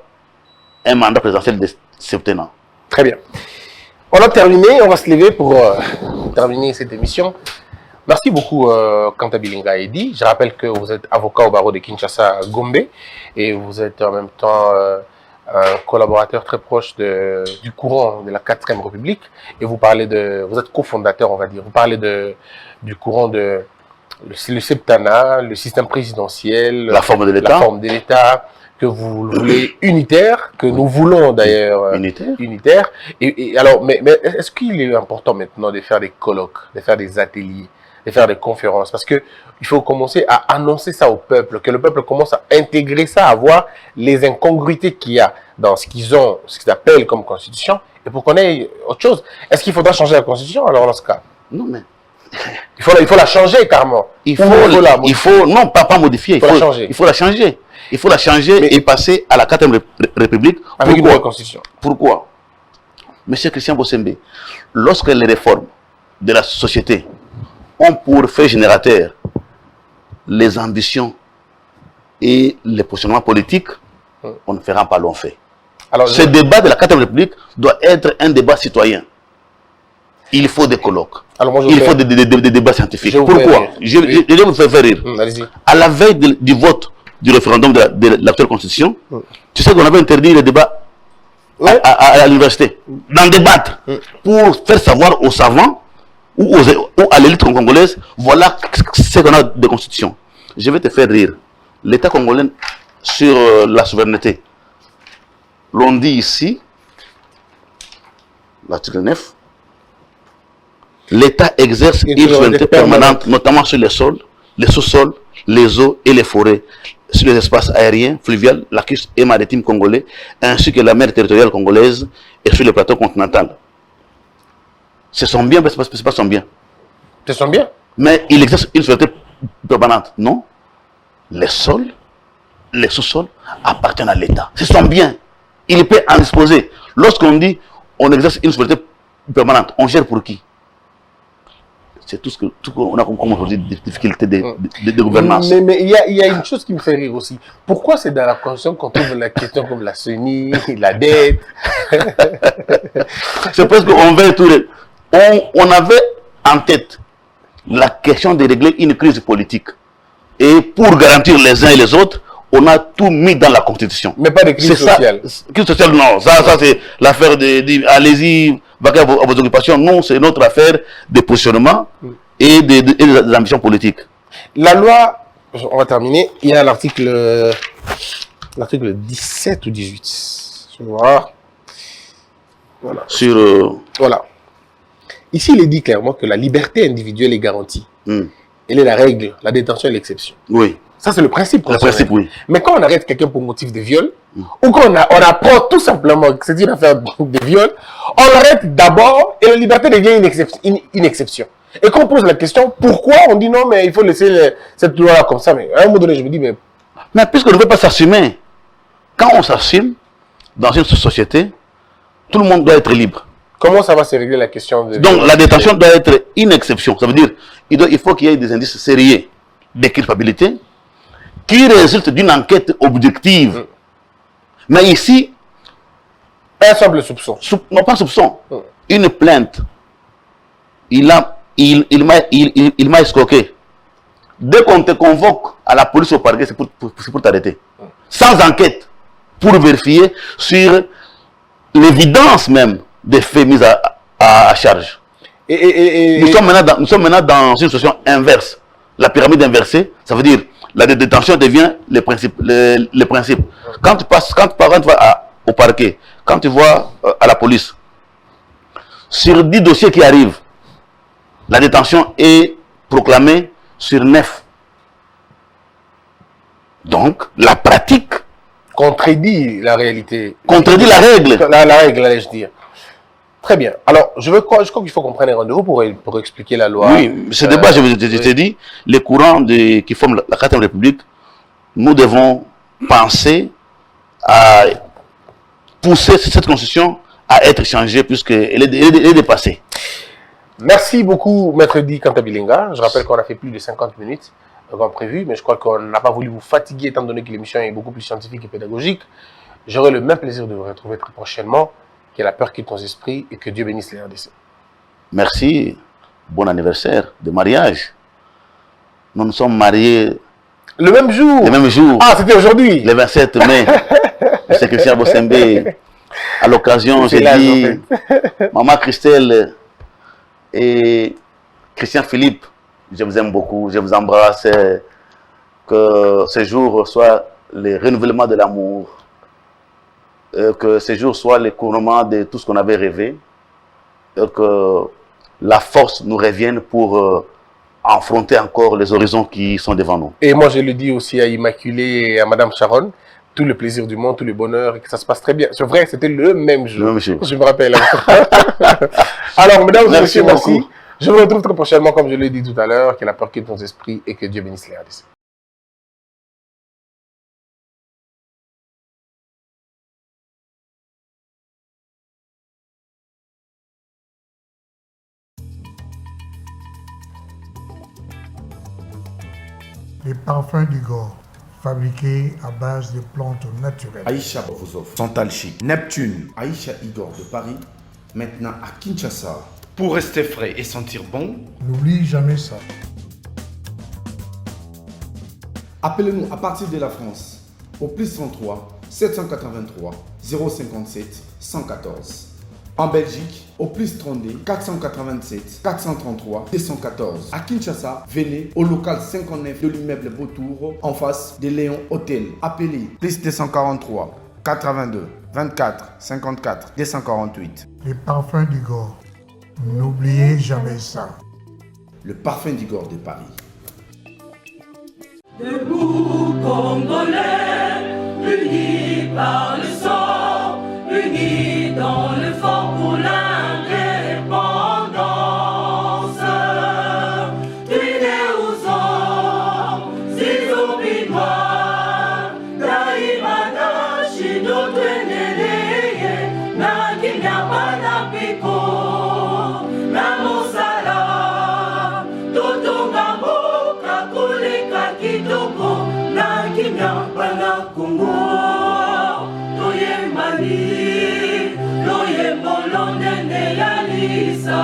F: un mandat présidentiel de 7 ans.
E: Très bien. On a terminé, on va se lever pour terminer cette émission. Merci beaucoup, Kanta Bilinga Edi. Je rappelle que vous êtes avocat au barreau de Kinshasa Gombe et vous êtes en même temps un collaborateur très proche du courant de la 4e République. Et vous êtes cofondateur, on va dire. Vous parlez du courant le septennat, le système présidentiel,
F: la forme de
E: l'État, que vous voulez unitaire, que nous voulons d'ailleurs unitaire. Et alors, mais est-ce qu'il est important maintenant de faire des colloques, de faire des ateliers, de faire des conférences? Parce que il faut commencer à annoncer ça au peuple, que le peuple commence à intégrer ça, à voir les incongruités qu'il y a dans ce qu'ils appellent comme constitution, et pour qu'on ait autre chose. Est-ce qu'il faudra changer la constitution alors dans ce cas?
F: Non, mais
E: il faut la changer carrément.
F: Non, pas modifier.
E: Il faut la changer.
F: Il faut la changer et passer à la 4e République.
E: Avec une nouvelle constitution.
F: Pourquoi? Monsieur Christian Bossembe, lorsque les réformes de la société ont pour fait générateur les ambitions et les positionnements politiques, on ne fera pas long fait. Alors, ce débat de la 4e République doit être un débat citoyen. Il faut des colloques. Il faut des débats scientifiques. Pourquoi? Je vais vous faire rire. À la veille du vote du référendum de l'actuelle constitution, tu sais qu'on avait interdit le débat à l'université, d'en débattre, pour faire savoir aux savants ou à l'élite congolaise, voilà ce qu'on a de constitution. Je vais te faire rire. L'État congolais sur la souveraineté, l'on dit ici, l'article 9, l'État exerce une souveraineté permanente, notamment sur les sols, les sous-sols, les eaux et les forêts, sur les espaces aériens, fluviaux, lacustres et maritimes congolais, ainsi que la mer territoriale congolaise et sur le plateau continental. Ce sont bien, mais ce n'est pas son bien.
E: Ce sont bien.
F: Mais il exerce une souveraineté permanente. Non. Les sols, les sous-sols appartiennent à l'État. Ce sont bien. Il peut en disposer. Lorsqu'on dit on exerce une souveraineté permanente, on gère pour qui? C'est tout qu'on a comme aujourd'hui des difficultés de gouvernance.
E: Mais il y a une chose qui me fait rire aussi. Pourquoi c'est dans la Constitution qu'on trouve la question comme la CENI, la dette?
F: C'est parce qu'on veut tout. On avait en tête la question de régler une crise politique. Et pour garantir les uns et les autres, on a tout mis dans la Constitution.
E: Mais pas de crise sociale.
F: Crise sociale, non. Ça c'est l'affaire de allez-y, vaquez à vos occupations. Non, c'est notre affaire de positionnement et des ambitions politiques.
E: La loi, on va terminer, il y a l'article 17 ou 18. Je vais voir. Voilà. Voilà. Ici, il est dit clairement que la liberté individuelle est garantie. Elle est la règle, la détention est l'exception.
F: Oui.
E: Ça, c'est le principe.
F: Le principe, oui.
E: Mais quand on arrête quelqu'un pour motif de viol, ou quand on apprend tout simplement que c'est une affaire de viol, on l'arrête d'abord et la liberté devient une exception. Et quand on pose la question, pourquoi on dit non, mais il faut laisser cette loi-là comme ça. Mais à un moment donné, je me dis, mais...
F: Mais puisqu'on ne veut pas s'assumer, quand on s'assume, dans une société, tout le monde doit être libre.
E: Comment ça va se régler la question de...
F: Donc la détention doit être une exception. Ça veut dire il faut qu'il y ait des indices sérieux de culpabilité qui résultent d'une enquête objective. Mais ici...
E: Un simple soupçon.
F: Non, pas soupçon. Une plainte. Il m'a escroqué. Dès qu'on te convoque à la police au parquet, c'est pour t'arrêter. Sans enquête. Pour vérifier sur l'évidence même des faits mis à charge. Nous sommes maintenant dans une situation inverse. La pyramide inversée, ça veut dire la détention devient le principe. Quand tu vas au parquet, quand tu vas à la police, sur 10 dossiers qui arrivent, la détention est proclamée sur 9. Donc, la pratique
E: contredit la réalité.
F: Contredit la règle.
E: La règle, allais-je dire. Très bien. Alors, je crois qu'il faut qu'on prenne un rendez-vous pour expliquer la loi.
F: Oui, ce débat, je t'ai dit, les courants qui forment la 4e République, nous devons penser à pousser cette constitution à être changée puisqu'elle est dépassée.
E: Merci beaucoup, Maître Di Kantabilinga. Je rappelle qu'on a fait plus de 50 minutes comme prévu, mais je crois qu'on n'a pas voulu vous fatiguer étant donné que l'émission est beaucoup plus scientifique et pédagogique. J'aurai le même plaisir de vous retrouver très prochainement. Que la peur quitte nos esprits et que Dieu bénisse les RDC. Merci. Bon anniversaire de mariage. Nous nous sommes mariés le même jour. Le même jour. Ah, c'était aujourd'hui. Le 27 mai. C'est Christian Bossembe. À l'occasion, j'ai dit, en fait. Maman Christelle et Christian Philippe, je vous aime beaucoup, je vous embrasse. Que ce jour soit le renouvellement de l'amour. Que ce jour soit le couronnement de tout ce qu'on avait rêvé. Que la force nous revienne pour affronter encore les horizons qui sont devant nous. Et moi, je le dis aussi à Immaculée et à Madame Sharon, tout le plaisir du monde, tout le bonheur, et que ça se passe très bien. C'est vrai, c'était le même jour. Le même jour. Je me rappelle. Alors, mesdames et messieurs, merci. Je vous retrouve très prochainement, comme je l'ai dit tout à l'heure, que la peur quitte nos esprits et que Dieu bénisse les RDC.
G: Les parfums d'Igor, fabriqués à base de plantes naturelles.
A: Aïcha vous offre Santal Chic, Neptune, Aïcha Igor de Paris, maintenant à Kinshasa. Pour rester frais et sentir bon,
G: n'oublie jamais ça.
A: Appelez-nous à partir de la France au +33 783 057 114. En Belgique, au +32 487 433 214. À Kinshasa, venez au local 59 de l'immeuble Beautour, en face de Léon Hôtel. Appelez +243 82 24 54 248.
G: Les parfums d'Igor, n'oubliez jamais ça.
A: Le parfum d'Igor de Paris.
H: Debout Congolais, unis par le sang, unis dans le fort pour l'indépendance. Unis aux hommes, si zombies noirs, Daimana, Chino, Tweneleye, Nakinyamana Piko, Namosala, Totongambo, Kakuleka Kitoko, Nakinyamana Kongo, Toye Mali, Loye Bolonene Yalisa.